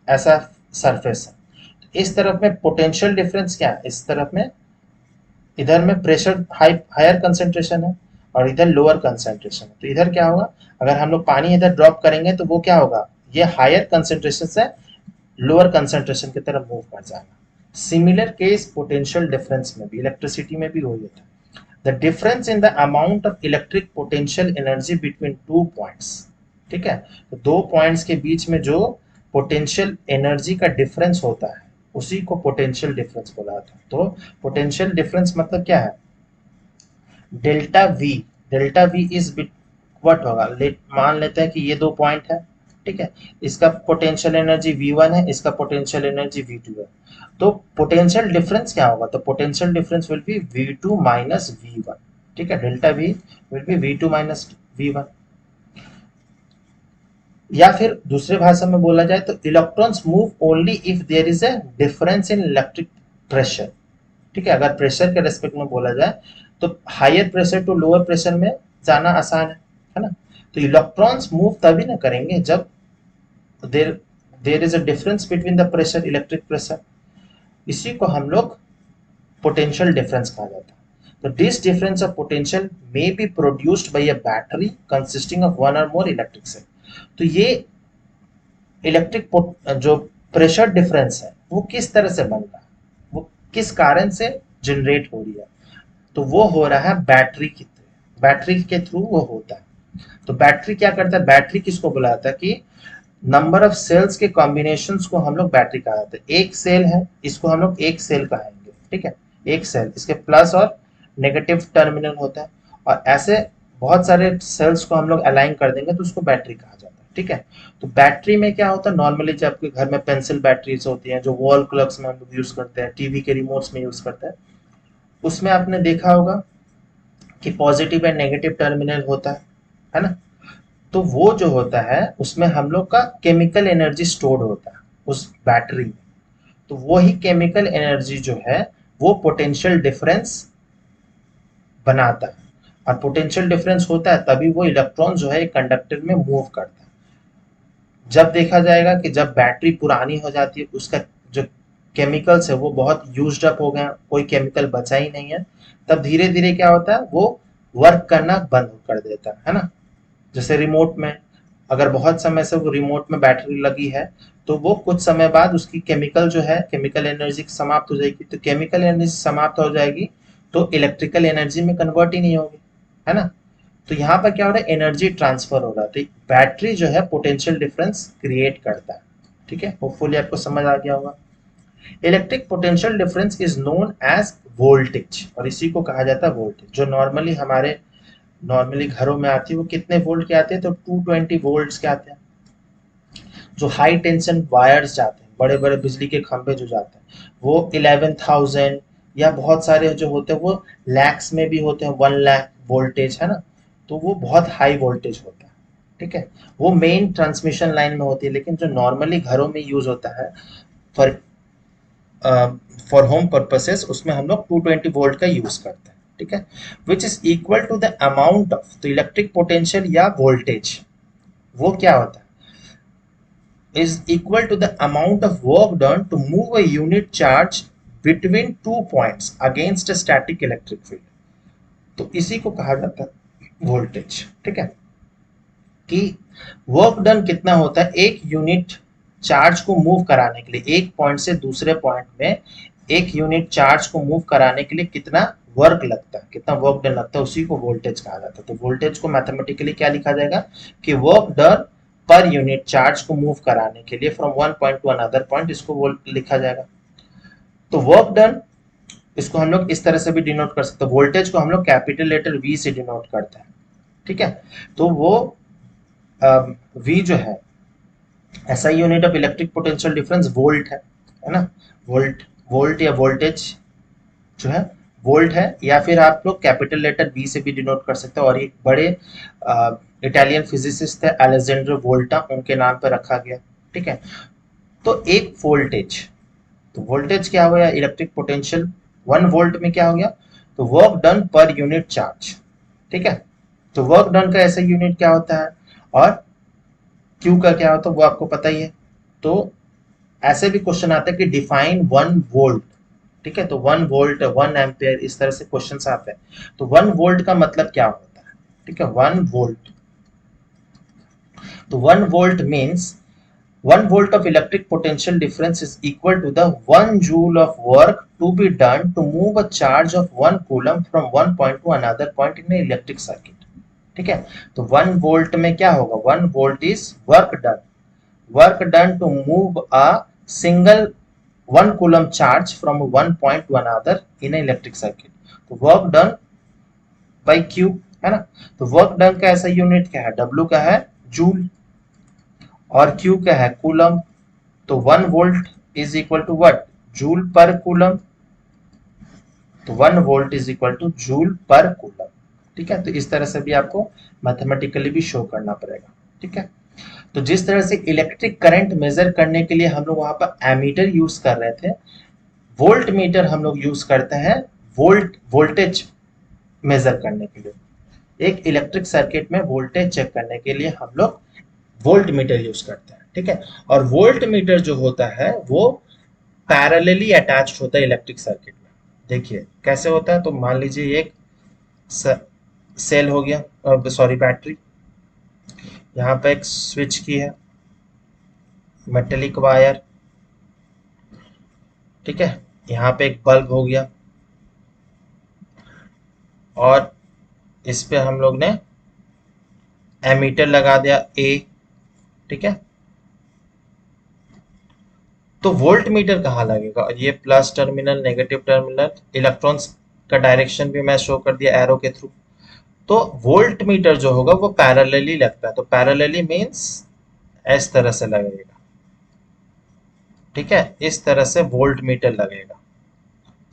ऐसा सरफेस है, तो इस तरफ में पोटेंशियल डिफरेंस क्या है, इस तरफ में, इधर में प्रेशर हायर कंसेंट्रेशन है और इधर लोअर कंसेंट्रेशन है, तो इधर क्या होगा, अगर हम लोग पानी इधर ड्रॉप करेंगे तो वो क्या होगा, ये हायर कंसेंट्रेशन से लोअर कंसेंट्रेशन की तरफ मूव कर जाएगा। सिमिलर केस पोटेंशियल डिफरेंस में भी, इलेक्ट्रिसिटी में भी वही होता है, the difference in the amount of electric potential energy between two points, ठीक है, तो दो पॉइंट्स के बीच में जो पोटेंशियल एनर्जी का डिफरेंस होता है उसी को पोटेंशियल डिफरेंस बोला जाता है। तो पोटेंशियल डिफरेंस मतलब क्या है, delta we, delta we is what होगा, मान लेते हैं कि ये दो पॉइंट है, ठीक है, इसका पोटेंशियल एनर्जी V1 है, इसका पोटेंशियल एनर्जी V2 है, तो पोटेंशियल डिफरेंस क्या होगा, तो potential difference will be V2 minus V1, ठीक है, delta V will be V2 minus V1। या फिर दूसरे भाषा में बोला जाए तो electrons move only if there is a difference in electric pressure, ठीक है, अगर प्रेशर के रेस्पेक्ट में बोला जाए तो higher pressure to lower pressure में जाना आसान है ना, तो इलेक्ट्रॉन्स मूव तभी ना करेंगे जब there there is a difference between the pressure, electric pressure, इसी को हम लोग पोटेंशियल डिफरेंस कहा जाता है। तो this difference of potential may be produced by a battery consisting of one और मोर इलेक्ट्रिक सेल। तो ये इलेक्ट्रिक जो प्रेशर डिफरेंस है वो किस तरह से बन रहा है, वो किस कारण से जनरेट हो रही है, तो वो हो रहा है बैटरी की थ्रू, बैटरी के थ्रू वो होता है। तो बैटरी क्या करता है, बैटरी किसको बुलाता है कि नंबर ऑफ सेल्स के कॉम्बिनेशंस को हम लोग बैटरी कहा जाता है। एक सेल है, इसको हम लोग एक सेल कहेंगे, ठीक है, एक सेल, इसके प्लस और नेगेटिव टर्मिनल होता है, और ऐसे बहुत सारे सेल्स को हम लोग अलाइन कर देंगे तो उसको बैटरी कहा जाता है, ठीक है। तो बैटरी में क्या होता है, नॉर्मली जब आपके घर में पेंसिल बैटरीज होती हैं जो वॉल क्लॉक्स में हम लोग यूज करते हैं, टीवी के रिमोट्स में यूज करते हैं, उसमें आपने देखा होगा कि पॉजिटिव एंड नेगेटिव टर्मिनल होता है ना, तो वो जो होता है उसमें हम लोग का केमिकल एनर्जी स्टोर्ड होता है उस बैटरी में, तो वो ही केमिकल एनर्जी जो है वो पोटेंशियल डिफरेंस बनाता है, और पोटेंशियल डिफरेंस होता है तभी वो इलेक्ट्रॉन जो है एक कंडक्टर में मूव करता है। जब देखा जाएगा कि जब बैटरी पुरानी हो जाती है, उसका जो केमिकल्स है वो बहुत यूज्ड अप हो गए, कोई केमिकल बचा ही नहीं है, तब धीरे धीरे क्या होता है वो वर्क करना बंद कर देता है ना। जैसे रिमोट में, अगर बहुत समय से वो रिमोट में बैटरी लगी है तो वो कुछ समय बाद उसकी केमिकल जो है, केमिकल एनर्जी समाप्त हो जाएगी, तो केमिकल एनर्जी समाप्त हो जाएगी तो इलेक्ट्रिकल एनर्जी में कन्वर्ट ही नहीं होगी, है ना। तो यहाँ पर क्या हो रहा है, एनर्जी ट्रांसफर हो रहा है, तो बैटरी जो है पोटेंशियल डिफरेंस क्रिएट करता है, ठीक है, होपफुली आपको समझ आ गया होगा। Electric potential difference is known as voltage, और इसी को कहा जाता है वोल्टेज। जो नॉर्मली घरों में आती है वो कितने वोल्ट के आते हैं, तो 220 वोल्ट्स के आते हैं। जो हाई टेंशन वायर्स जाते हैं, बड़े बड़े बिजली के खंभे जो जाते हैं, वो 11,000 या बहुत सारे जो होते हैं वो लैक्स में भी होते हैं, 1 लाख वोल्टेज, है ना, तो वो बहुत हाई वोल्टेज होता है, ठीक है, वो मेन ट्रांसमिशन लाइन में होती है। लेकिन जो नॉर्मली घरों में यूज होता है फॉर फॉर होम पर्पसेस, उसमें हम लोग 220 वोल्ट का यूज करते हैं, ठीक है, which is equal to the amount of, तो इलेक्ट्रिक पोटेंशियल या वोल्टेज वो क्या होता है, is equal to the amount of work done to move a unit charge between 2 points against a static electric field। तो इसी को कहा जाता है वोल्टेज, ठीक है, कि वर्क डन कितना होता है एक यूनिट चार्ज को मूव कराने के लिए, एक पॉइंट से दूसरे पॉइंट में एक यूनिट चार्ज को मूव कराने के लिए कितना वर्क लगता है, कितना वर्क डन लगता है, उसी को वोल्टेज कहा जाता है। तो वोल्टेज को मैथमेटिकली क्या लिखा जाएगा कि work done per unit charge को मूव कराने के लिए from one point two another point, इसको लिखा जाएगा। तो वर्क डन इसको हम लोग इस तरह से भी डिनोट कर सकते हैं, वोल्टेज को हम लोग कैपिटल लेटर वी से डिनोट करते हैं, ठीक है। तो वो वी जो है SI unit of electric potential difference volt है ना। वोल्ट, वोल्ट या वोल्टेज जो है वोल्ट है, या फिर आप लोग कैपिटल लेटर बी से भी डिनोट कर सकते हो। और एक बड़े इटालियन फिजिसिस्ट थे अलेक्जेंड्रो वोल्टा, उनके नाम पर रखा गया, ठीक है। तो एक वोल्टेज, तो वोल्टेज क्या हो गया, इलेक्ट्रिक पोटेंशियल 1 वोल्ट में क्या हो गया, तो work done per unit charge, ठीक है। तो वर्क डन का ऐसा यूनिट क्या होता है, और क्यू का क्या होता है वो आपको पता ही है। तो ऐसे भी क्वेश्चन आता है कि डिफाइन 1 वोल्ट, ठीक है। तो 1 वोल्ट, 1 एम्पियर, इस तरह से क्वेश्चन आते हैं। तो 1 वोल्ट का मतलब क्या होता है, ठीक है। 1 वोल्ट, तो 1 volt means 1 volt of electric potential difference is equal to the 1 joule of work to be done to move a charge of 1 coulomb from one point to another point in an electric circuit, ठीक है। तो 1 volt में क्या होगा, 1 volt is work done to move a single 1 coulomb charge from one point to another in an electric circuit। तो work done by Q है ना। तो वर्क डन का ऐसा यूनिट क्या है, W का है जूल, और Q क्या है कूलम। तो 1 volt is equal to what, joule per coulomb. तो 1 volt is equal to joule per coulomb, ठीक है। तो इस तरह से भी आपको मैथमेटिकली भी शो करना पड़ेगा, ठीक है। तो जिस तरह से इलेक्ट्रिक करंट मेजर करने के लिए हम लोग वहां पर एमीटर यूज कर रहे थे, वोल्ट मीटर हम लोग यूज करते हैं वोल्टेज मेजर करने के लिए। एक इलेक्ट्रिक सर्किट में वोल्टेज चेक करने के लिए हम लोग वोल्ट मीटर यूज करते हैं, ठीक है। और वोल्ट मीटर जो होता है वो पैरेलली अटैच्ड होता है इलेक्ट्रिक सर्किट में। देखिए कैसे होता है, तो मान लीजिए एक सेल हो गया, सॉरी बैटरी, यहाँ पे एक स्विच की है, मेटेलिक वायर, ठीक है। यहाँ पे एक बल्ब हो गया, और इस पे हम लोग ने एमीटर लगा दिया ए, ठीक है। तो वोल्ट मीटर कहाँ लगेगा, और ये plus terminal, negative terminal, electrons का डायरेक्शन भी मैं शो कर दिया एरो के थ्रू। तो वोल्ट मीटर जो होगा वो पैरेलली लगता है। तो पैरेलली मीन्स इस तरह से लगेगा, ठीक है। इस तरह से वोल्ट मीटर लगेगा।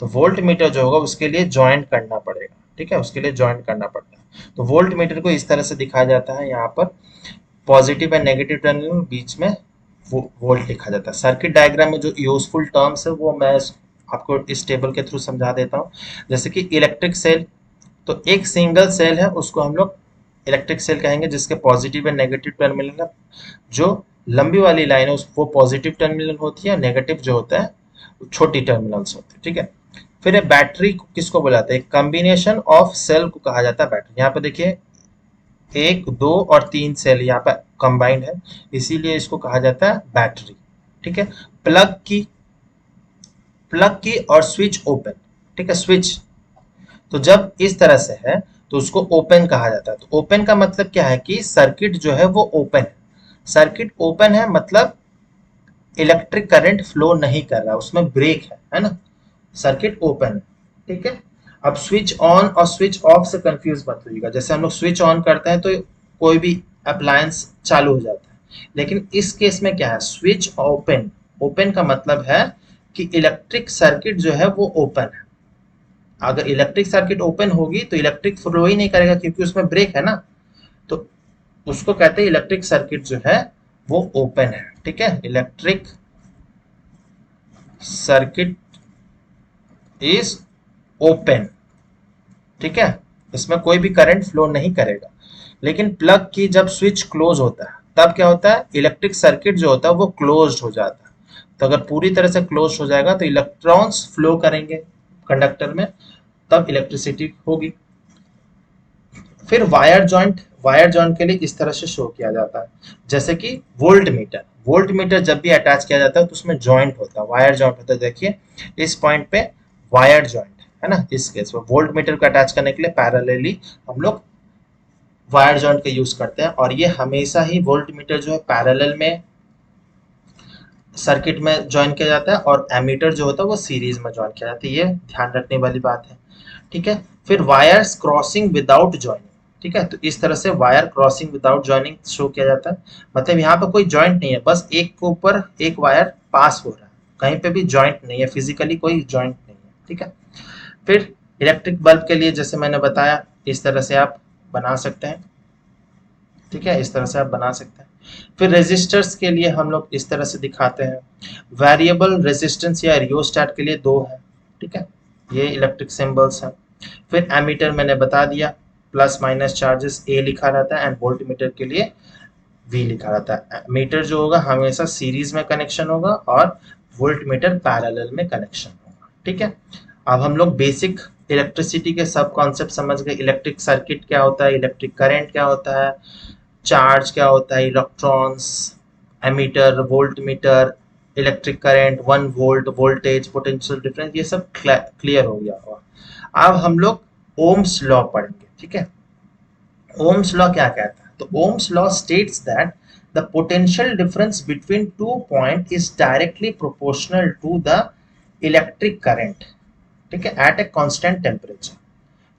तो वोल्ट मीटर जो होगा उसके लिए ज्वाइंट करना पड़ेगा, ठीक है, उसके लिए ज्वाइंट करना पड़ता है। तो वोल्ट मीटर को इस तरह से दिखाया जाता है, यहाँ पर पॉजिटिव एंड नेगेटिव टर्मिनल बीच में वोल्ट लिखा जाता है। सर्किट डायग्राम में जो यूजफुल टर्म्स है वो मैं आपको इस टेबल के थ्रू समझा देता हूँ। जैसे कि इलेक्ट्रिक सेल, तो एक सिंगल सेल है उसको हम लोग इलेक्ट्रिक सेल कहेंगे, जिसके पॉजिटिव एंड नेगेटिव टर्मिनल है। जो लंबी वाली लाइन है वो पॉजिटिव टर्मिनल होती है, नेगेटिव जो होता है वो छोटी टर्मिनल्स होते हैं, ठीक है। फिर ये बैटरी किसको बुलाते हैं, कॉम्बिनेशन ऑफ सेल को कहा जाता है बैटरी। यहाँ पे देखिए 1, 2 और 3 सेल यहाँ पे कंबाइंड है, इसीलिए इसको कहा जाता है बैटरी, ठीक है। प्लग की और स्विच ओपन, ठीक है, स्विच। तो जब इस तरह से है तो उसको ओपन कहा जाता है। तो ओपन का मतलब क्या है कि सर्किट जो है वो ओपन है। सर्किट ओपन है मतलब इलेक्ट्रिक करंट फ्लो नहीं कर रहा, उसमें ब्रेक है ना। सर्किट ओपन है, ठीक है। अब स्विच ऑन और स्विच ऑफ से कंफ्यूज मत होइएगा। जैसे हम लोग स्विच ऑन करते हैं तो कोई भी अप्लायंस चालू हो जाता है, लेकिन इस केस में क्या है, स्विच ओपन। ओपन का मतलब है कि इलेक्ट्रिक सर्किट जो है वो ओपन है। अगर इलेक्ट्रिक सर्किट ओपन होगी तो इलेक्ट्रिक फ्लो ही नहीं करेगा, क्योंकि उसमें ब्रेक है ना। तो उसको कहते हैं इलेक्ट्रिक सर्किट जो है वो ओपन है, ठीक है। इलेक्ट्रिक सर्किट इज ओपन, ठीक है, इसमें कोई भी करंट फ्लो नहीं करेगा। लेकिन प्लग की जब स्विच क्लोज होता है तब क्या होता है, इलेक्ट्रिक सर्किट जो होता है वो क्लोज्ड हो जाता है। तो अगर पूरी तरह से क्लोज हो जाएगा तो इलेक्ट्रॉन्स फ्लो करेंगे कंडक्टर में, तब इलेक्ट्रिसिटी होगी। फिर वायर जॉइंट के लिए इस तरह से शो किया जाता है, जैसे कि वोल्ट मीटर जब भी अटैच किया जाता है तो उसमें जॉइंट होता है, वायर जॉइंट होता है। देखिए इस पॉइंट पे वायर जॉइंट है ना। इस केस में वोल्ट मीटर को अटैच करने के लिए पैरेलली हम लोग वायर जॉइंट का यूज करते हैं, और ये हमेशा ही वोल्ट मीटर जो है पैरेलल में सर्किट में ज्वाइन किया जाता है और एमीटर जो होता है वो सीरीज में ज्वाइन किया जाता है, ये ध्यान रखने वाली बात है। ठीक है, फिर वायर्स क्रॉसिंग विदाउट ज्वाइनिंग। ठीक है, तो इस तरह से wire crossing without joining show किया जाता है, मतलब यहाँ पर कोई जॉइंट नहीं है, बस एक के ऊपर एक वायर पास हो रहा है, कहीं पे भी जॉइंट नहीं है, फिजिकली कोई जॉइंट नहीं है। ठीक है, फिर इलेक्ट्रिक बल्ब के लिए जैसे मैंने बताया इस तरह से आप बना सकते हैं। ठीक है, इस तरह से आप बना सकते हैं। फिर रेजिस्टर्स के लिए हम लोग इस तरह से दिखाते हैं। वेरिएबल रेजिस्टेंस या रियोस्टेट के लिए 2 है। ठीक है, ये इलेक्ट्रिक सिंबल्स हैं। फिर एमीटर मैंने बता दिया, प्लस माइनस चार्जेस ए लिखा रहता है, एंड वोल्टमीटर के लिए वी लिखा रहता है। मीटर जो होगा हमेशा सीरीज में कनेक्शन होगा और वोल्टमीटर पैरेलल में कनेक्शन होगा। ठीक है, अब हम लोग बेसिक इलेक्ट्रिसिटी के सब कॉन्सेप्ट समझ गए। इलेक्ट्रिक सर्किट क्या होता है, इलेक्ट्रिक करंट क्या होता है, चार्ज क्या होता है, electrons, ammeter, voltmeter, electric current, 1 volt, voltage, potential difference, ये सब क्लियर हो गया होगा। अब हम लोग ओम्स लॉ पढ़ेंगे। ठीक है, ओम्स लॉ क्या कहता है, तो Ohm's law states that the potential difference between 2 points is directly proportional to the electric current, ठीक है, at a constant temperature।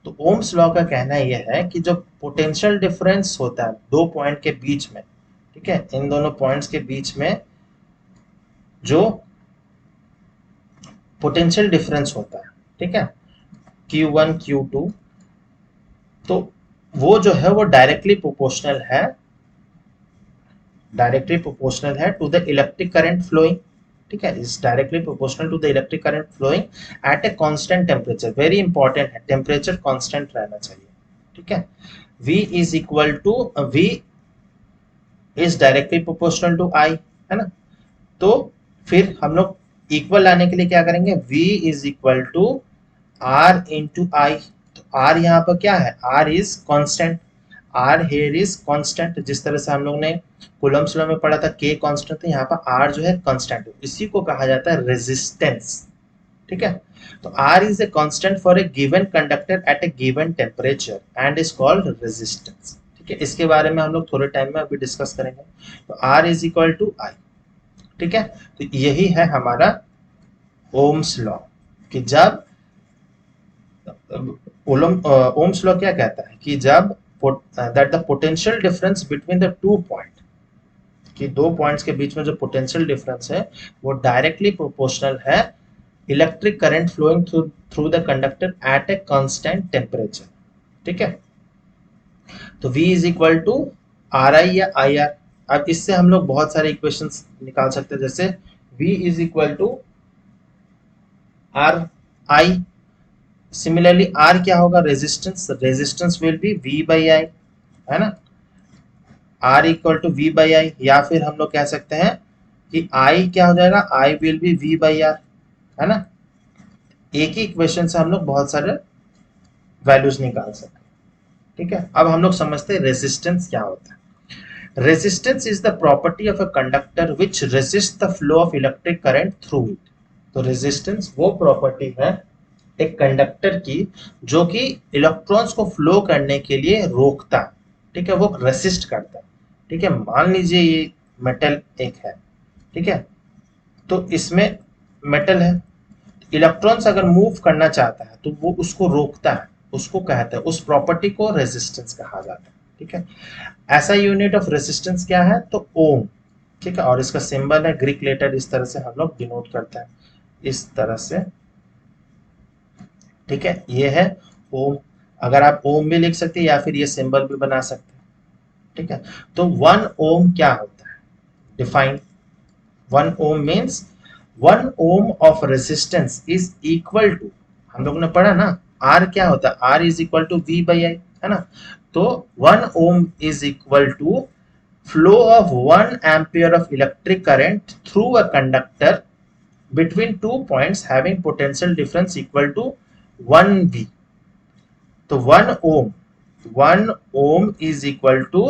तो ओम्स लॉ का कहना यह है कि जो पोटेंशियल डिफरेंस होता है 2 पॉइंट के बीच में, ठीक है, इन दोनों पॉइंट्स के बीच में जो पोटेंशियल डिफरेंस होता है, ठीक है, Q1 Q2, तो वो जो है वो डायरेक्टली प्रोपोर्शनल है to the electric current flowing. ठीक है, is directly proportional to the electric current flowing at a constant temperature. Very important है, टेम्परेचर कांस्टेंट रहना चाहिए। ठीक है, V is equal to V is directly proportional to I, है ना। तो फिर हम लोग इक्वल लाने के लिए क्या करेंगे, V is equal to R into I। तो R यहाँ पर क्या है, R is constant, R here is constant. जिस तरह से हम लोग ने कूलम्ब्स लॉ में पढ़ा था K कांस्टेंट, तो यहाँ पर R जो है कांस्टेंट है, इसी को कहा जाता है रेजिस्टेंस। ठीक है, तो R is a constant for a given conductor at A given temperature and is called resistance. ठीक है, इसके बारे में हम लोग थोड़े टाइम में अभी डिस्कस करेंगे। तो R is equal to I। ठीक है, तो यही है हमारा ओम्स लॉ, कि जब ओम्स लॉ क्या कहता है कि जब that the potential difference between the 2 point, कि 2 पॉइंट्स के बीच में जो पोटेंशियल डिफरेंस है वो डायरेक्टली प्रोपोर्शनल है electric current flowing through the conductor at a constant temperature. ठीक है, तो V is equal to RI या IR। अब इससे हम लोग बहुत सारे इक्वेशंस निकाल सकते हैं, जैसे V is equal to RI। Similarly R क्या होगा, resistance, resistance will be V by I, है ना। R equal to V by I, या फिर हम लोग कह सकते हैं कि I क्या हो जाएगा, I will be V by R, है ना। एक ही इक्वेशन से हम लोग बहुत सारे वैल्यूज निकाल सकते हैं। ठीक है, अब हम लोग समझते हैं रेजिस्टेंस क्या होता है। Resistance is the property of a conductor which resist the flow of electric current through it. तो रेजिस्टेंस वो प्रॉपर्टी है एक कंडक्टर की जो कि इलेक्ट्रॉन्स को फ्लो करने के लिए रोकता है। ठीक है, वो रेसिस्ट करता है। ठीक है, मान लीजिए ये मेटल एक है, ठीक है, तो इसमें मेटल है, इलेक्ट्रॉन्स अगर मूव करना चाहता है तो वो उसको रोकता है, उसको कहते हैं, उस प्रॉपर्टी को रेजिस्टेंस कहा जाता है। ठीक है, ऐसा यूनिट ऑफ रेजिस्टेंस क्या है, तो ओम। ठीक है, और इसका सिंबल है ग्रीक लेटर, इस तरह से हम लोग डिनोट करते हैं, इस तरह से। ठीक है, ये है ओम। अगर आप ओम भी लिख सकते हैं या फिर ये सिंबल भी बना सकते हैं। ठीक है, तो 1 ओम क्या होता है, define. 1 ohm means 1 ohm of resistance is equal to, हम लोग ने पढ़ा ना, आर क्या होता है, R is equal to V by I, है ना। तो 1 ohm is equal to flow of 1 ampere of electric current through a conductor between 2 points having potential difference equal to 1V। तो 1 is equal to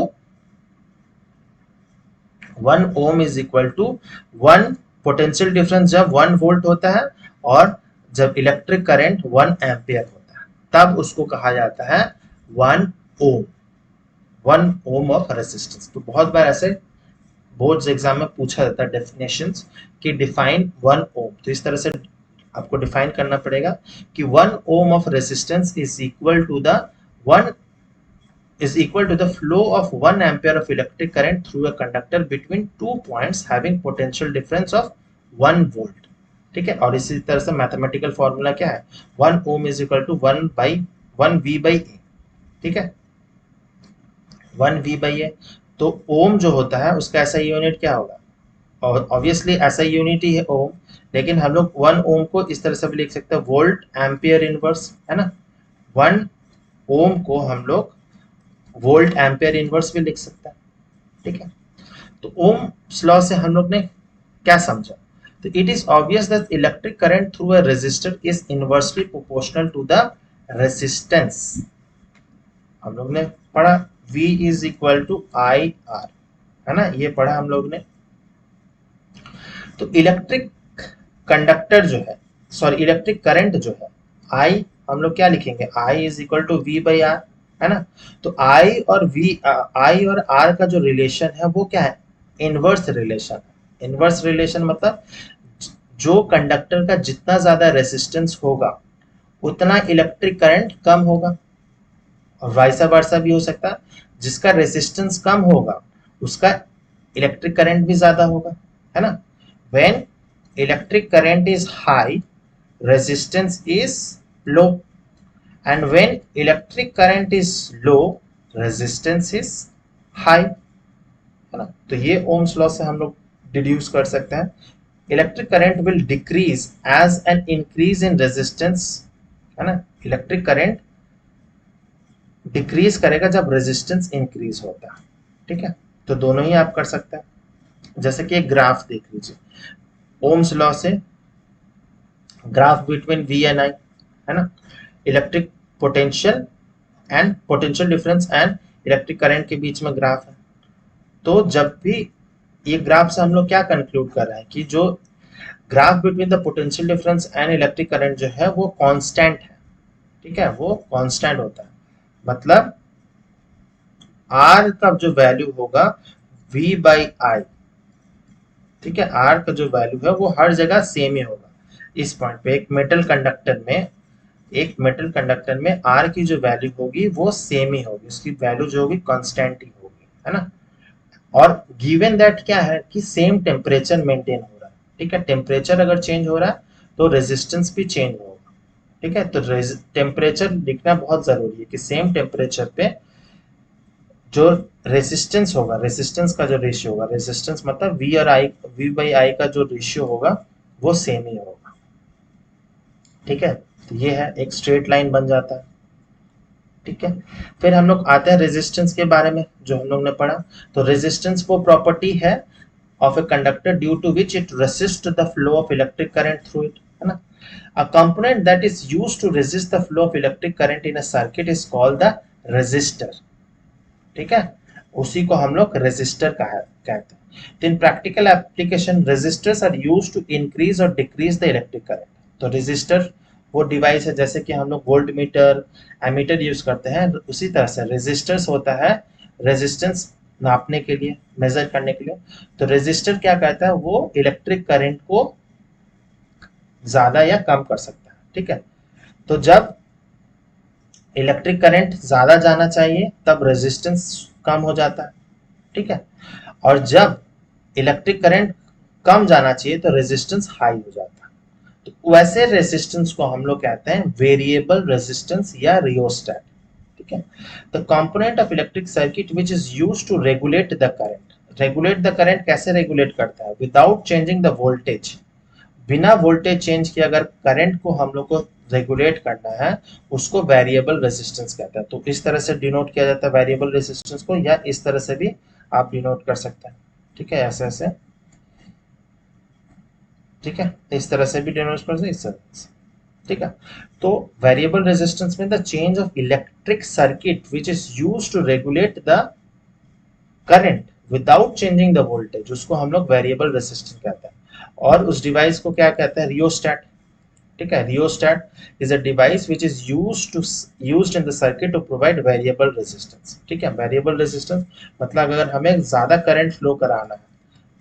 1 potential difference जब 1 volt होता है और जब electric current 1 ampere होता है तब उसको कहा जाता है 1 ओम। 1 ओम ऑफ रेजिस्टेंस। तो बहुत बार ऐसे बोर्ड्स एग्जाम में पूछा जाता है डेफिनेशंस कि डिफाइन 1 ओम। तो इस तरह से आपको डिफाइन करना पड़ेगा कि 1 ohm of resistance is equal to the one is equal to the flow of 1 ampere of electric current through a conductor between 2 points having potential difference of 1 volt। ठीक है, और इसी तरह से मैथमेटिकल फॉर्मूला क्या है, 1 ohm is equal to 1 V/A। ठीक है, 1 V/A। तो ओम जो होता है उसका ऐसा यूनिट क्या होगा, और ऑब्वियसली ऐसा यूनिट ही है ओम, लेकिन हम लोग 1 ओम को इस तरह से भी लिख सकते हैं वोल्ट एम्पियर इनवर्स, है ना। 1 ओम को हम लोग वोल्ट एम्पियर इनवर्स भी लिख सकते हैं। ठीक है, तो ओम्स लॉ से हम लोग ने क्या समझा, तो it is obvious that electric current through a resistor is inversely proportional to the resistance. हम लोग ने पढ़ा V is equal to IR, है ना, ये पढ़ा हम लोग ने। तो इलेक्ट्रिक कंडक्टर जो है, सॉरी इलेक्ट्रिक करंट जो है I, हम लोग क्या लिखेंगे, I is equal to V/R, है ना। तो I और R का जो रिलेशन है वो क्या है, इनवर्स रिलेशन है। इनवर्स रिलेशन मतलब जो कंडक्टर का जितना ज्यादा रेजिस्टेंस होगा उतना इलेक्ट्रिक करंट कम होगा, और वाइसा वर्सा भी हो सकता है, जिसका रेजिस्टेंस कम होगा उसका इलेक्ट्रिक करंट भी ज्यादा होगा, है ना। When electric current is high, resistance is low, and when electric current is low, resistance is high, है ना। तो ये ओम्स लॉ से हम लोग डिड्यूस कर सकते हैं, electric current will decrease as an increase in resistance, है ना। इलेक्ट्रिक करंट डिक्रीज करेगा जब रेजिस्टेंस इंक्रीज होता है। ठीक है, तो दोनों ही आप कर सकते हैं। जैसे कि एक ग्राफ देख लीजिए, ओम्स लॉ से graph between V and I, है ना, electric potential and potential difference and electric current के बीच में ग्राफ है। तो जब भी ये ग्राफ से हम लोग क्या कंक्लूड कर रहे हैं कि जो graph between the potential difference and electric current जो है वो कांस्टेंट है। ठीक है, वो कांस्टेंट होता है, मतलब R का जो वैल्यू होगा V/I, ठीक है, R का जो वैल्यू है वो हर जगह सेम ही होगा। इस पॉइंट पे एक मेटल कंडक्टर में R की जो वैल्यू होगी वो सेम ही होगी, उसकी वैल्यू जो होगी कांस्टेंट ही होगी, है ना। और गिवन दैट क्या है कि सेम टेम्परेचर मेंटेन हो रहा है। ठीक है, टेम्परेचर अगर चेंज हो रहा है तो रेजिस्टेंस भी चेंज होगा। ठीक है, तो टेम्परेचर लिखना बहुत जरूरी है कि सेम टेम्परेचर पे जो रेजिस्टेंस होगा, रेजिस्टेंस का जो रेशियो होगा, रेजिस्टेंस मतलब V/I का जो रेशियो होगा वो सेम ही होगा। ठीक है, तो ये है एक स्ट्रेट लाइन बन जाता है। ठीक है, फिर हम लोग आते हैं रेजिस्टेंस के बारे में जो हम लोग ने पढ़ा। तो रेजिस्टेंस वो प्रॉपर्टी है of a conductor due to which it resist the flow of electric current through it, है ना। A component that is used to resist the flow of electric current in a circuit is called the resistor. ठीक है, उसी को हम लोग resistor कहते हैं। तो in practical application resistors are used to increase और डिक्रीज द इलेक्ट्रिक करंट। तो रेजिस्टर वो डिवाइस है, जैसे कि हम लोग वोल्ट मीटर, एमीटर यूज करते हैं, उसी तरह से रेजिस्टर्स होता है रेजिस्टेंस नापने के लिए, मेजर करने के लिए। तो रेजिस्टर क्या कहता है, वो इलेक्ट्रिक करंट को ज्यादा या कम कर सकता है। ठीक है, तो जब इलेक्ट्रिक करंट ज्यादा जाना चाहिए तब रेजिस्टेंस कम हो जाता है। ठीक है, और जब इलेक्ट्रिक करंट कम जाना चाहिए तो रेजिस्टेंस हाई हो जाता है। तो वैसे रेजिस्टेंस को हम लोग कहते हैं वेरिएबल रेजिस्टेंस या रियोस्टेट। ठीक है, the component of electric circuit which is used to regulate the current. Regulate the current कैसे रेगुलेट करता है, विदाउट चेंजिंग द वोल्टेज, बिना वोल्टेज चेंज किए अगर करंट को हम लोग को रेगुलेट करना है उसको वेरिएबल रेजिस्टेंस कहता है। तो इस तरह से डिनोट किया जाता है वेरिएबल रेजिस्टेंस को, या इस तरह से भी आप डिनोट कर सकते हैं। ठीक है, ऐसे ऐसे, ठीक है, इस तरह से भी डिनोट कर सकते हैं, इस तरह से। ठीक है, तो वेरिएबल रेजिस्टेंस में the change of electric circuit which is used to regulate the current without changing the voltage, उसको हम लोग वेरिएबल रेजिस्टेंस कहते हैं। और उस डिवाइस को क्या कहते हैं, रियोस्टेट। ठीक है, rheostat is a device which is used in the circuit to provide variable resistance. ठीक है, वेरिएबल रेजिस्टेंस मतलब अगर हमें ज्यादा करंट फ्लो कराना है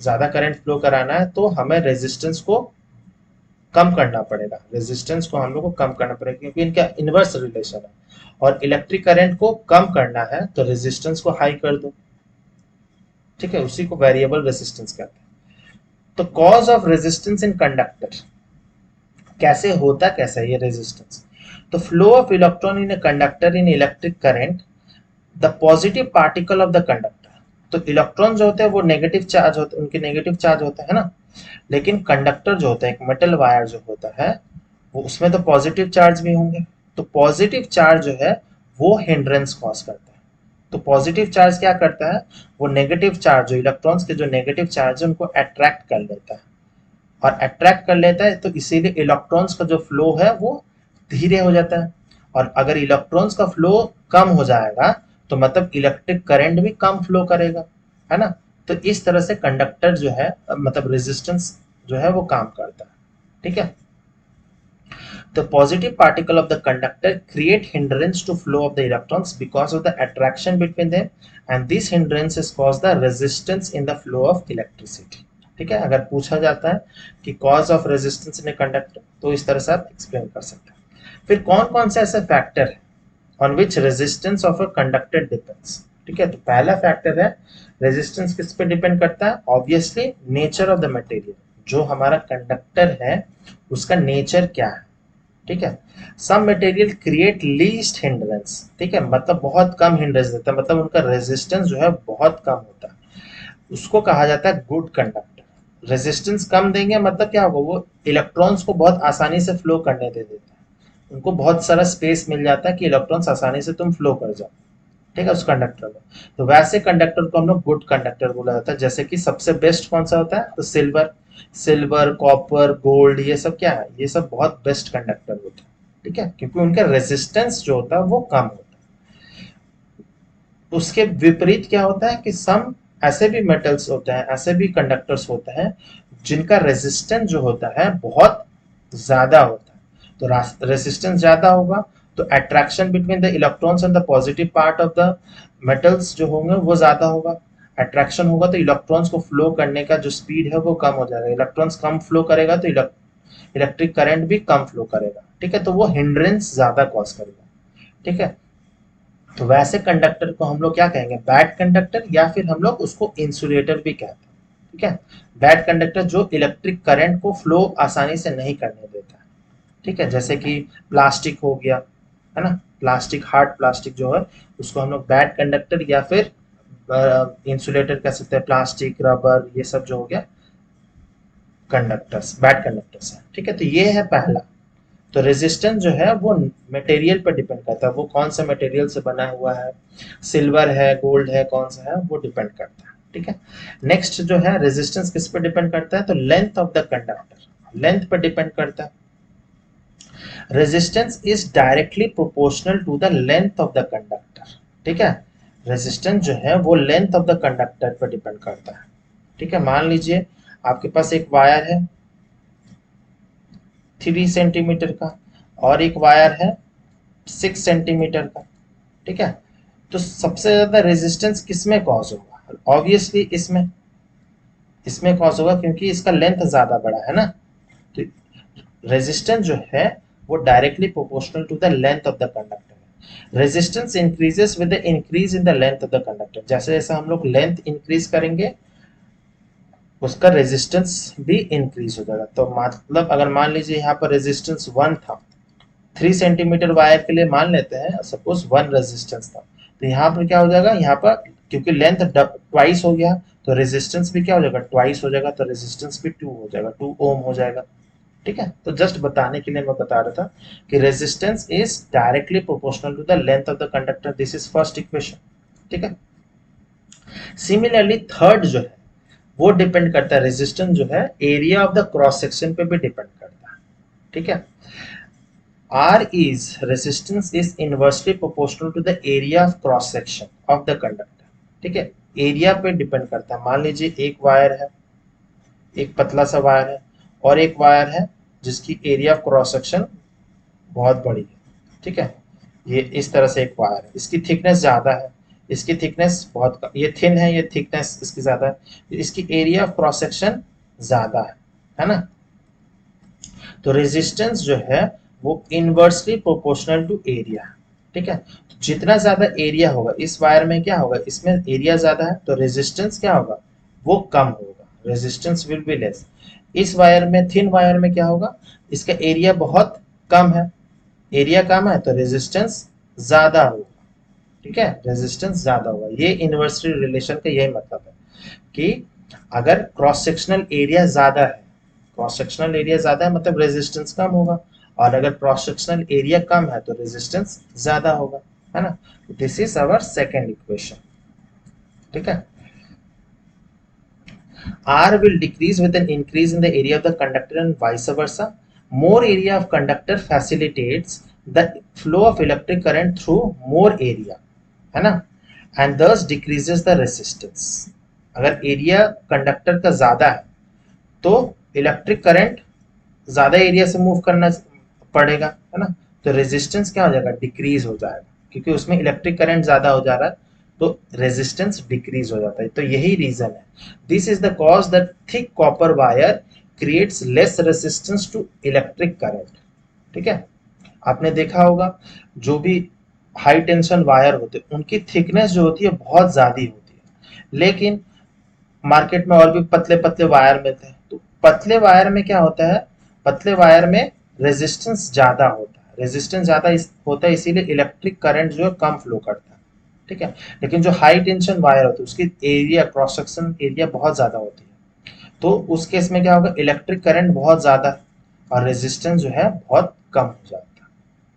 ज़्यादा करंट फ्लो कराना है तो हमें रेजिस्टेंस को कम करना पड़ेगा, रेजिस्टेंस को हम लोग को कम करना पड़ेगा, क्योंकि इनका इन्वर्स रिलेशन है। और इलेक्ट्रिक करंट को कम करना है तो रेजिस्टेंस को हाई कर दो, ठीक है, उसी को वेरिएबल रेजिस्टेंस कहते हैं। तो cause of resistance in conductor, कैसे होता कैसा है ये रेजिस्टेंस? तो flow of electron in a conductor in electric current, the positive particle of the conductor. तो इलेक्ट्रॉन जो होते हैं वो नेगेटिव चार्ज होते हैं, उनके नेगेटिव चार्ज होता है ना, लेकिन कंडक्टर जो होता है, एक मेटल वायर जो होता है, वो उसमें तो पॉजिटिव चार्ज भी होंगे। तो पॉजिटिव चार्ज जो है वो हिंड्रेंस कॉज करता है। तो पॉजिटिव चार्ज क्या करता है, वो नेगेटिव चार्ज, जो इलेक्ट्रॉन्स के जो नेगेटिव चार्ज है उनको अट्रैक्ट कर लेता है, और अट्रैक्ट कर लेता है तो इसीलिए इलेक्ट्रॉन्स का जो फ्लो है वो धीरे हो जाता है। और अगर इलेक्ट्रॉन्स का फ्लो कम हो जाएगा तो मतलब इलेक्ट्रिक करंट भी कम फ्लो करेगा, है ना। तो इस तरह से कंडक्टर जो है, मतलब रेजिस्टेंस जो है वो काम करता है, ठीक है। The positive particle of the conductor create hindrance to flow of the electrons because of the attraction between them, and this hindrances cause the resistance in the flow of electricity. ठीक है, अगर पूछा जाता है कि cause of resistance in a conductor तो इस तरह से आप एक्सप्लेन कर सकते हैं। फिर कौन कौन से ऐसे फैक्टर है on which resistance of a conductor depends? ठीक है, तो पहला फैक्टर है रेजिस्टेंस किस पे डिपेंड करता है? Obviously nature of the material, जो हमारा कंडक्टर है उसका नेचर क्या है, ठीक है। Some material create least hindrance, ठीक है, मतलब बहुत कम हिंड्रेंस देता है, मतलब उनका रेजिस्टेंस जो है बहुत कम होता है, उसको कहा जाता है गुड कंडक्टर। रेजिस्टेंस कम देंगे मतलब क्या होगा, वो इलेक्ट्रॉन्स को बहुत आसानी से फ्लो करने दे देता है, उनको बहुत सारा स्पेस मिल जाता है कि इलेक्ट्रॉन्स आसानी से तुम फ्लो कर जाओ, ठीक है, उस कंडक्टर में। तो वैसे कंडक्टर को हम लोग गुड कंडक्टर बोला जाता है। जैसे कि सबसे बेस्ट कौन सा होता है, तो सिल्वर, सिल्वर, कॉपर, गोल्ड, ये सब क्या है, ये सब बहुत बेस्ट कंडक्टर होते हैं, ठीक है, क्योंकि उनका रेजिस्टेंस जो होता है वो कम होता है। उसके विपरीत क्या होता है कि सम ऐसे भी मेटल्स होते हैं, ऐसे भी कंडक्टर्स होते हैं जिनका रेजिस्टेंस जो होता है बहुत ज्यादा होता है। तो रेजिस्टेंस ज्यादा होगा तो attraction between the electrons and the positive part of the metals जो होंगे वो ज्यादा होगा। अट्रैक्शन होगा तो इलेक्ट्रॉन्स को फ्लो करने का जो स्पीड है वो कम हो जाएगा, इलेक्ट्रॉन्स कम फ्लो करेगा तो इलेक्ट्रिक करंट भी कम फ्लो करेगा, ठीक है, तो वो हिंड्रेंस ज्यादा कॉज करेगा, ठीक है। तो वैसे कंडक्टर को हम लोग क्या कहेंगे, बैड कंडक्टर, या फिर हम लोग उसको इंसुलेटर भी कहते हैं, ठीक है। बैड कंडक्टर जो इलेक्ट्रिक करंट को फ्लो आसानी से नहीं करने देता है, ठीक है, जैसे कि प्लास्टिक हो गया, है ना, प्लास्टिक, हार्ड प्लास्टिक जो है उसको हम लोग बैड कंडक्टर या फिर इंसुलेटर कह सकते हैं। प्लास्टिक, रबर, ये सब जो हो गया कंडक्टर्स, बैड कंडक्टर्स है, ठीक है। तो ये है पहला। तो रेजिस्टेंस जो है वो मटेरियल पर डिपेंड करता है, वो कौन सा मटेरियल से बना हुआ है, सिल्वर है, गोल्ड है, कौन सा है, वो डिपेंड करता है, ठीक है। नेक्स्ट जो है रेजिस्टेंस किस पे डिपेंड करता है, तो length of the conductor, length पर डिपेंड करता है। Resistance is directly proportional to the length of the conductor, ठीक है। रेजिस्टेंस जो है वो लेंथ ऑफ द कंडक्टर पर डिपेंड करता है, ठीक है। मान लीजिए आपके पास एक वायर है 3 सेंटीमीटर का और एक वायर है 6 सेंटीमीटर का, ठीक है। तो सबसे ज्यादा रेजिस्टेंस किसमें कॉज होगा, ऑब्वियसली इसमें, इसमें कॉज होगा क्योंकि इसका लेंथ ज्यादा बड़ा है ना। तो रेजिस्टेंस जो है वो directly proportional to the length of the conductor. Resistance increases with the increase in the length of the conductor, जैसे जैसे हम लोग लेंथ इंक्रीज करेंगे उसका रेजिस्टेंस भी इंक्रीज हो जाएगा। तो मतलब अगर मान लीजिए यहाँ पर रेजिस्टेंस 1 था, 3 सेंटीमीटर वायर के लिए मान लेते हैं सपोज 1 रेजिस्टेंस था, तो यहाँ पर क्या हो जाएगा, यहाँ पर क्योंकि लेंथ ट्वाइस हो गया तो रेजिस्टेंस भी क्या हो जाएगा, ट्वाइस हो जाएगा, तो रेजिस्टेंस भी 2 हो जाएगा, 2 ओम हो जाएगा, ठीक है। तो जस्ट बताने के लिए मैं बता रहा था कि resistance is directly proportional to the length of the conductor, this is first equation, ठीक है। सिमिलरली थर्ड जो है वो डिपेंड करता है, रेजिस्टेंस जो है area of the cross section पे भी डिपेंड करता है, ठीक है। R is resistance is inversely proportional to the area of cross section of the conductor, ठीक है। एरिया पे डिपेंड करता है, मान लीजिए एक वायर है, एक पतला सा वायर है और एक वायर है जिसकी एरिया ऑफ क्रॉस सेक्शन बहुत बड़ी है, ठीक है। ये इस तरह से एक वायर है, इसकी थिकनेस ज्यादा है, इसकी थिकनेस बहुत ये थिन है, ये थिकनेस इसकी ज्यादा है, इसकी एरिया ऑफ क्रॉस सेक्शन ज्यादा है ना। तो रेजिस्टेंस जो है वो इनवर्सली प्रोपोर्शनल टू एरिया, ठीक है। तो जितना ज्यादा एरिया होगा इस वायर में क्या होगा, इसमें एरिया ज्यादा है तो रेजिस्टेंस क्या होगा, वो कम होगा, रेजिस्टेंस विल बी लेस। इस वायर में, थिन वायर में क्या होगा, इसका एरिया बहुत कम है, एरिया कम है तो रेजिस्टेंस ज्यादा होगा, ठीक है, रेजिस्टेंस ज्यादा होगा। ये इनवर्सली रिलेशन का यही मतलब है कि अगर क्रॉस सेक्शनल एरिया ज्यादा है, क्रॉस सेक्शनल एरिया ज्यादा है मतलब रेजिस्टेंस कम होगा, और अगर क्रॉस सेक्शनल एरिया कम है तो रेजिस्टेंस ज्यादा होगा, है ना। This is our second equation, ठीक है। R will decrease with an increase in the area of the conductor and vice versa. More area of conductor facilitates the flow of electric current through more area, है ना, and thus decreases the resistance. अगर area conductor का ज्यादा है तो electric current ज्यादा area से move करना पड़ेगा, है ना, तो रेजिस्टेंस क्या हो जाएगा, डिक्रीज हो जाएगा, क्योंकि उसमें इलेक्ट्रिक करंट ज्यादा हो जा रहा है तो रेजिस्टेंस डिक्रीज हो जाता है। तो यही रीजन है, this is the cause that thick copper wire creates less resistance to electric current, ठीक है। आपने देखा होगा जो भी हाई टेंशन वायर होते हैं उनकी थिकनेस जो होती है बहुत ज्यादा होती है, लेकिन मार्केट में और भी पतले पतले वायर मिलते हैं, तो पतले वायर में क्या होता है, पतले वायर में रेजिस्टेंस ज्यादा होता है, रेजिस्टेंस ज्यादा होता है इसीलिए इलेक्ट्रिक करंट जो है कम फ्लो करता है, ठीक है। लेकिन जो हाई टेंशन वायर होती है उसकी एरिया, क्रॉस सेक्शन एरिया बहुत ज्यादा होती है, तो उस केस में क्या होगा, इलेक्ट्रिक करंट बहुत ज्यादा और रेजिस्टेंस जो है बहुत कम हो जाता है,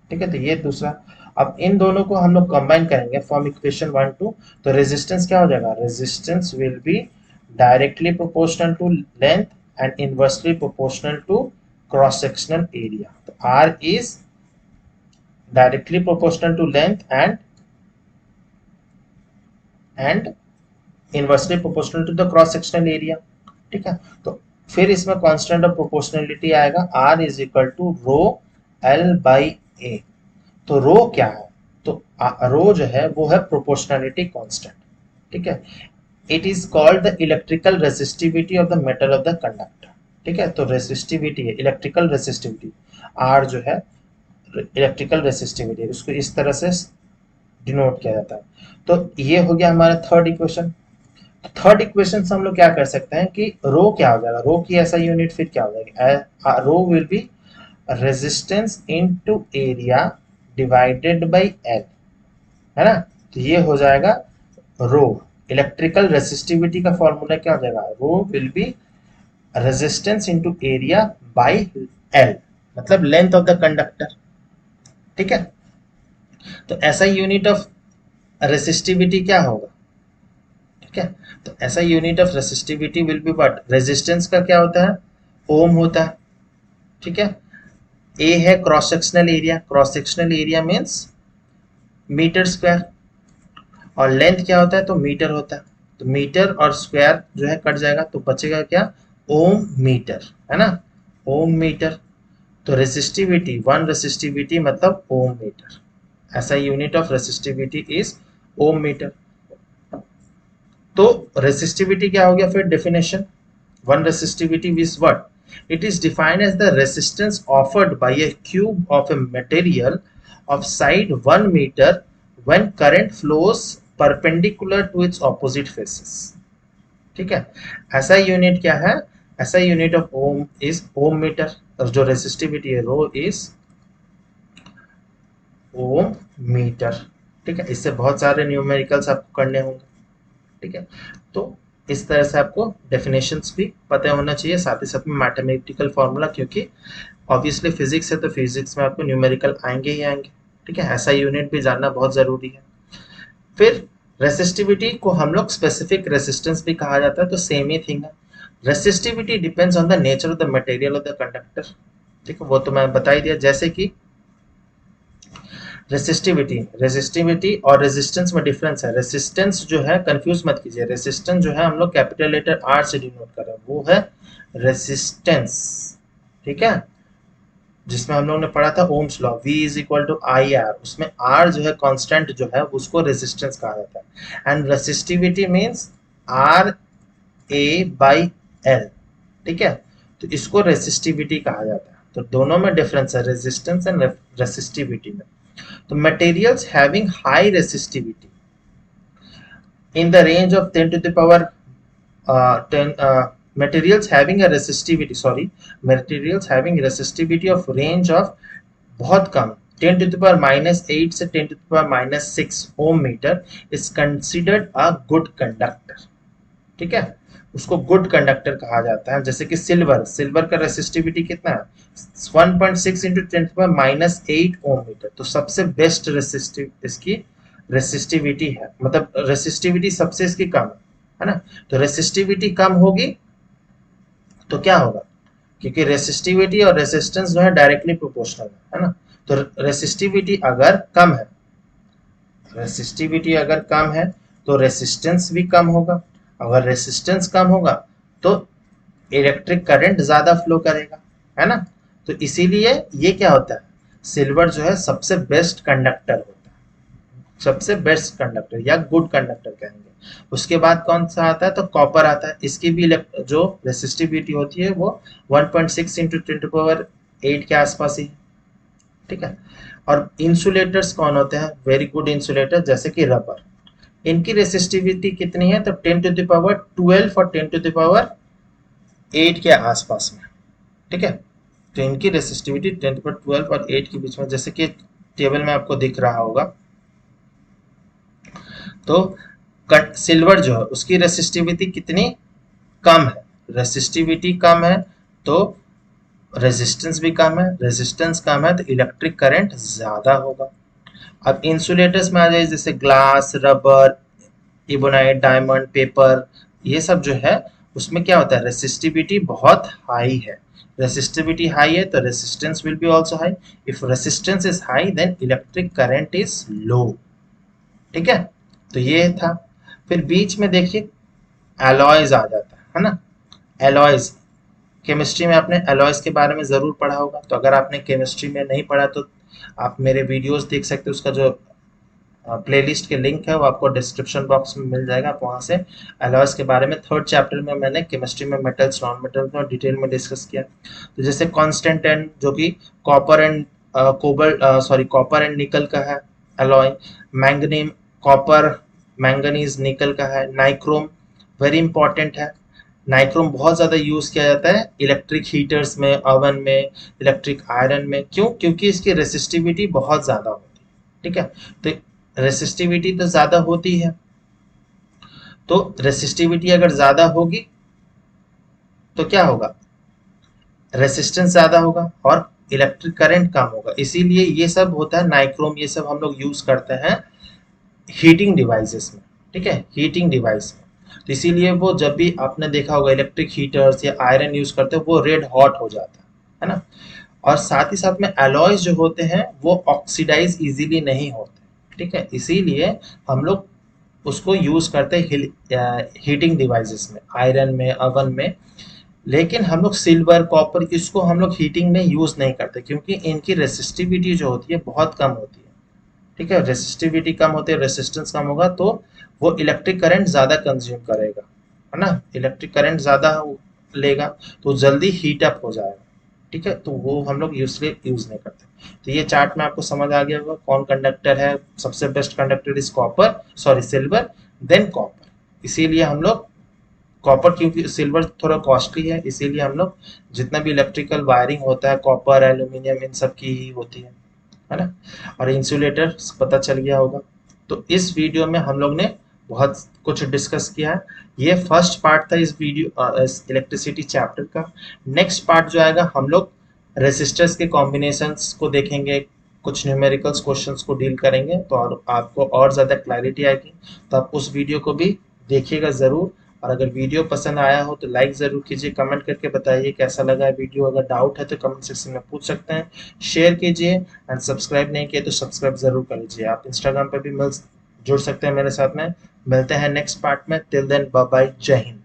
ठीक है। तो ये दूसरा, अब इन दोनों को हम लोग कंबाइन करेंगे फॉर्म इक्वेशन 1 2, तो रेजिस्टेंस क्या हो जाएगा, resistance will B directly proportional to length and inversely proportional to cross sectional area. तो R is directly proportional to length and inversely proportional to the cross sectional area, ठीक है। तो फिर इसमें कांस्टेंट ऑफ प्रोपोर्शनलिटी आएगा, R is equal to rho L by A। तो रो क्या है, तो रो जो है वो है प्रोपोर्शनलिटी कांस्टेंट, ठीक है। It is called the electrical resistivity of the metal of the conductor, ठीक है। तो रेसिस्टिविटी है, इलेक्ट्रिकल रेसिस्टिविटी, आर जो है इलेक्ट्रिकल रेसिस्टिविटी, उसको इस तरह से डिनोट किया जाता है। तो ये हो गया हमारा थर्ड इक्वेशन। थर्ड इक्वेशन से हम लोग क्या कर सकते हैं कि रो क्या हो जाएगा, रो की ऐसा यूनिट फिर क्या हो जाएगा, rho will be resistance into area divided by L, है ना। तो ये हो जाएगा रो, इलेक्ट्रिकल रेसिस्टिविटी का फॉर्मूला क्या हो जाएगा, rho will be resistance into area by L, मतलब लेंथ ऑफ द कंडक्टर, ठीक है। तो ऐसा यूनिट ऑफ रेसिस्टिविटी क्या होगा, ठीक है। तो ऐसा unit of resistivity will be what, resistance का क्या होता है, ओम होता है, ठीक है। ए है cross sectional area, cross sectional area means metre square, और लेंथ क्या होता है, तो मीटर होता है, तो मीटर और स्क्वायर जो है कट जाएगा तो बचेगा क्या, ओम मीटर, है ना, ओम मीटर। तो रेसिस्टिविटी, वन रेसिस्टिविटी मतलब ohm metre, SI unit of resistivity is ohm metre. तो रेसिस्टिविटी क्या हो गया फिर definition, one resistivity is what, it is defined as the resistance offered by a cube of a material of side 1 meter when current flows perpendicular to its opposite faces, ठीक है। SI unit क्या है, SI unit of ohm is ohm metre, और जो resistivity है रो is ohm metre, ठीक है। इससे बहुत सारे न्यूमेरिकल्स आपको करने होंगे, ठीक है। तो इस तरह से आपको डेफिनेशंस भी पता होना चाहिए, साथ ही साथ में मैथमेटिकल फॉर्मूला, क्योंकि ऑब्वियसली फिजिक्स है तो फिजिक्स में आपको न्यूमेरिकल आएंगे ही आएंगे, ठीक है। ऐसा यूनिट भी जानना बहुत जरूरी है। फिर रेसिस्टिविटी को हम लोग स्पेसिफिक रेसिस्टेंस भी कहा जाता है, तो सेम ही थिंग है। Resistivity depends on the nature of the material of the conductor, ठीक है, वो तो मैं बता ही दिया। जैसे कि रेसिस्टिविटी और रेजिस्टेंस में डिफरेंस है, रेसिस्टेंस जो है कंफ्यूज मत कीजिए, रेसिस्टेंस जो है हम लोग कैपिटल लेटर आर से डिनोट कर रहे हैं, वो है रेसिस्टेंस, ठीक है। जिसमें हम लोग ने पढ़ा था ohm's law, V is equal to I R, उसमें R जो है कांस्टेंट जो है उसको रेजिस्टेंस कहा जाता है, and resistivity means R A by L, ठीक है, तो इसको रेसिस्टिविटी कहा जाता है। तो दोनों में डिफरेंस है, रेजिस्टेंस एंड रेसिस्टिविटी में। तो materials having high resistivity in the range of 10 to the power 10 materials having a resistivity, materials having resistivity of range of बहुत कम 10 to the power -8 से 10 to the power -6 ohm metre is considered a good conductor, ठीक है, उसको good conductor कहा जाता है। जैसे कि सिल्वर का रेसिस्टिविटी कितना है 1.6 into 10 to the power -8 ohm metre, तो सबसे बेस्ट रेसिस्टिव इसकी रेसिस्टिविटी है, मतलब रेसिस्टिविटी सबसे इसकी कम है ना। तो रेसिस्टिविटी कम होगी तो क्या होगा, क्योंकि रेसिस्टिविटी और रेसिस्टेंस जो है डायरेक्टली प्रोपोर्शनल है ना। तो रेसिस्टिविटी अगर कम है, रेसिस्टिविटी अगर कम है तो रेसिस्टेंस भी कम होगा, अगर रेसिस्टेंस कम होगा तो इलेक्ट्रिक करंट ज्यादा फ्लो करेगा, है ना। तो इसीलिए ये क्या होता है, सिल्वर जो है सबसे बेस्ट कंडक्टर होता है, सबसे बेस्ट कंडक्टर या गुड कंडक्टर कहेंगे। उसके बाद कौन सा आता है, तो कॉपर आता है, इसकी भी जो रेसिस्टिविटी होती है वो 1.6 इंटू 10⁸ के आसपास ही, ठीक है। और इंसुलेटर्स कौन होते हैं, वेरी गुड इंसुलेटर, जैसे कि रबर, इनकी रेसिस्टिविटी कितनी है, तो 10⁻12 और 10⁻8 के आसपास में, ठीक है। तो इनकी रेसिस्टिविटी 10⁻12 और 8 के बीच में, जैसे कि टेबल में आपको दिख रहा होगा। तो सिल्वर जो है उसकी रेसिस्टिविटी कितनी कम है, रेसिस्टिविटी कम है तो रेजिस्टेंस भी कम है, रेजिस्टेंस कम है तो इलेक्ट्रिक करंट ज्यादा होगा। अब इंसुलेटर्स में आ जाए, जैसे glass, rubber, ebonite, diamond, paper, ये सब जो है उसमें क्या होता है, रेसिस्टिविटी बहुत हाई है, रेसिस्टिविटी हाई है तो resistance will be also high, if resistance is high then electric current is low, ठीक है। तो ये था। फिर बीच में देखिए एलॉयज आ जाता है ना। एलॉयज केमिस्ट्री में आपने एलॉयज के बारे में जरूर पढ़ा होगा, तो अगर आपने केमिस्ट्री में नहीं पढ़ा तो आप मेरे वीडियोस देख सकते हो, उसका जो प्लेलिस्ट के लिंक है वो आपको डिस्क्रिप्शन बॉक्स में मिल जाएगा, आप वहाँ से एलॉयज के बारे में 3rd चैप्टर में मैंने केमिस्ट्री में मेटल्स, नॉन मेटल्स में डिटेल में डिस्कस किया। तो जैसे कांस्टेंट एंड जो कि कॉपर एंड निकल का है एलॉय, मैंगनीम कॉपर मैंगनीज निकल का है, नाइक्रोम वेरी इंपॉर्टेंट है, नाइक्रोम बहुत ज्यादा यूज किया जाता है इलेक्ट्रिक हीटर्स में, ओवन में, इलेक्ट्रिक आयरन में, क्यों, क्योंकि इसकी रेसिस्टिविटी बहुत ज्यादा होती है, ठीक है। तो रेसिस्टिविटी तो ज्यादा होती है, तो रेसिस्टिविटी अगर ज्यादा होगी तो क्या होगा, रेसिस्टेंस ज्यादा होगा और इलेक्ट्रिक करंट कम होगा, इसीलिए ये सब होता है नाइक्रोम, ये सब हम लोग यूज करते हैं हीटिंग डिवाइसेस में, ठीक है, हीटिंग डिवाइस में। तो इसीलिए वो जब भी आपने देखा होगा इलेक्ट्रिक हीटर्स या आयरन यूज करते हो वो रेड हॉट हो जाता है ना। और साथ ही साथ में एलॉयज जो होते हैं वो ऑक्सीडाइज इजीली नहीं होते, ठीक है, इसीलिए हम लोग उसको यूज करते हैं हीटिंग डिवाइसेस में, आयरन में, ओवन में। लेकिन हम लोग सिल्वर, कॉपर, इसको हम लोग हीटिंग में यूज नहीं करते, क्योंकि इनकी रेसिस्टिविटी जो होती है बहुत कम होती है, ठीक है, रेसिस्टिविटी कम होती है, रेसिस्टेंस कम होगा तो वो इलेक्ट्रिक करंट ज्यादा कंज्यूम करेगा, है ना, इलेक्ट्रिक करंट ज्यादा लेगा तो जल्दी हीट अप हो जाएगा, ठीक है, तो वो हम लोग यूज नहीं करते। तो ये चार्ट में आपको समझ आ गया होगा कौन कंडक्टर है, सबसे best conductor is silver than copper, इसीलिए हम लोग कॉपर, क्योंकि सिल्वर थोड़ा कॉस्टली है इसीलिए हम लोग जितना भी इलेक्ट्रिकल वायरिंग होता है कॉपर, एल्यूमिनियम, इन सब की ही होती है ना। और इंसुलेटर पता चल गया होगा। तो इस वीडियो में हम लोग ने बहुत कुछ डिस्कस किया है, ये फर्स्ट पार्ट था इस इलेक्ट्रिसिटी चैप्टर का। नेक्स्ट पार्ट जो आएगा हम लोग रेसिस्टर्स के कॉम्बिनेशंस को देखेंगे, कुछ न्यूमेरिकल्स क्वेश्चंस को डील करेंगे, तो और आपको और ज़्यादा क्लैरिटी आएगी, तो आप उस वीडियो को भी देखिएगा ज़रूर। और अगर वीडियो पसंद आया हो तो लाइक ज़रूर कीजिए, कमेंट करके बताइए कैसा लगा है वीडियो, अगर डाउट है तो कमेंट सेक्शन में पूछ सकते हैं, शेयर कीजिए एंड सब्सक्राइब नहीं किए तो सब्सक्राइब ज़रूर कर लीजिए। आप इंस्टाग्राम पर भी जुड़ सकते हैं मेरे साथ में। मिलते हैं नेक्स्ट पार्ट में, टिल देन बाय बाय, जय हिंद।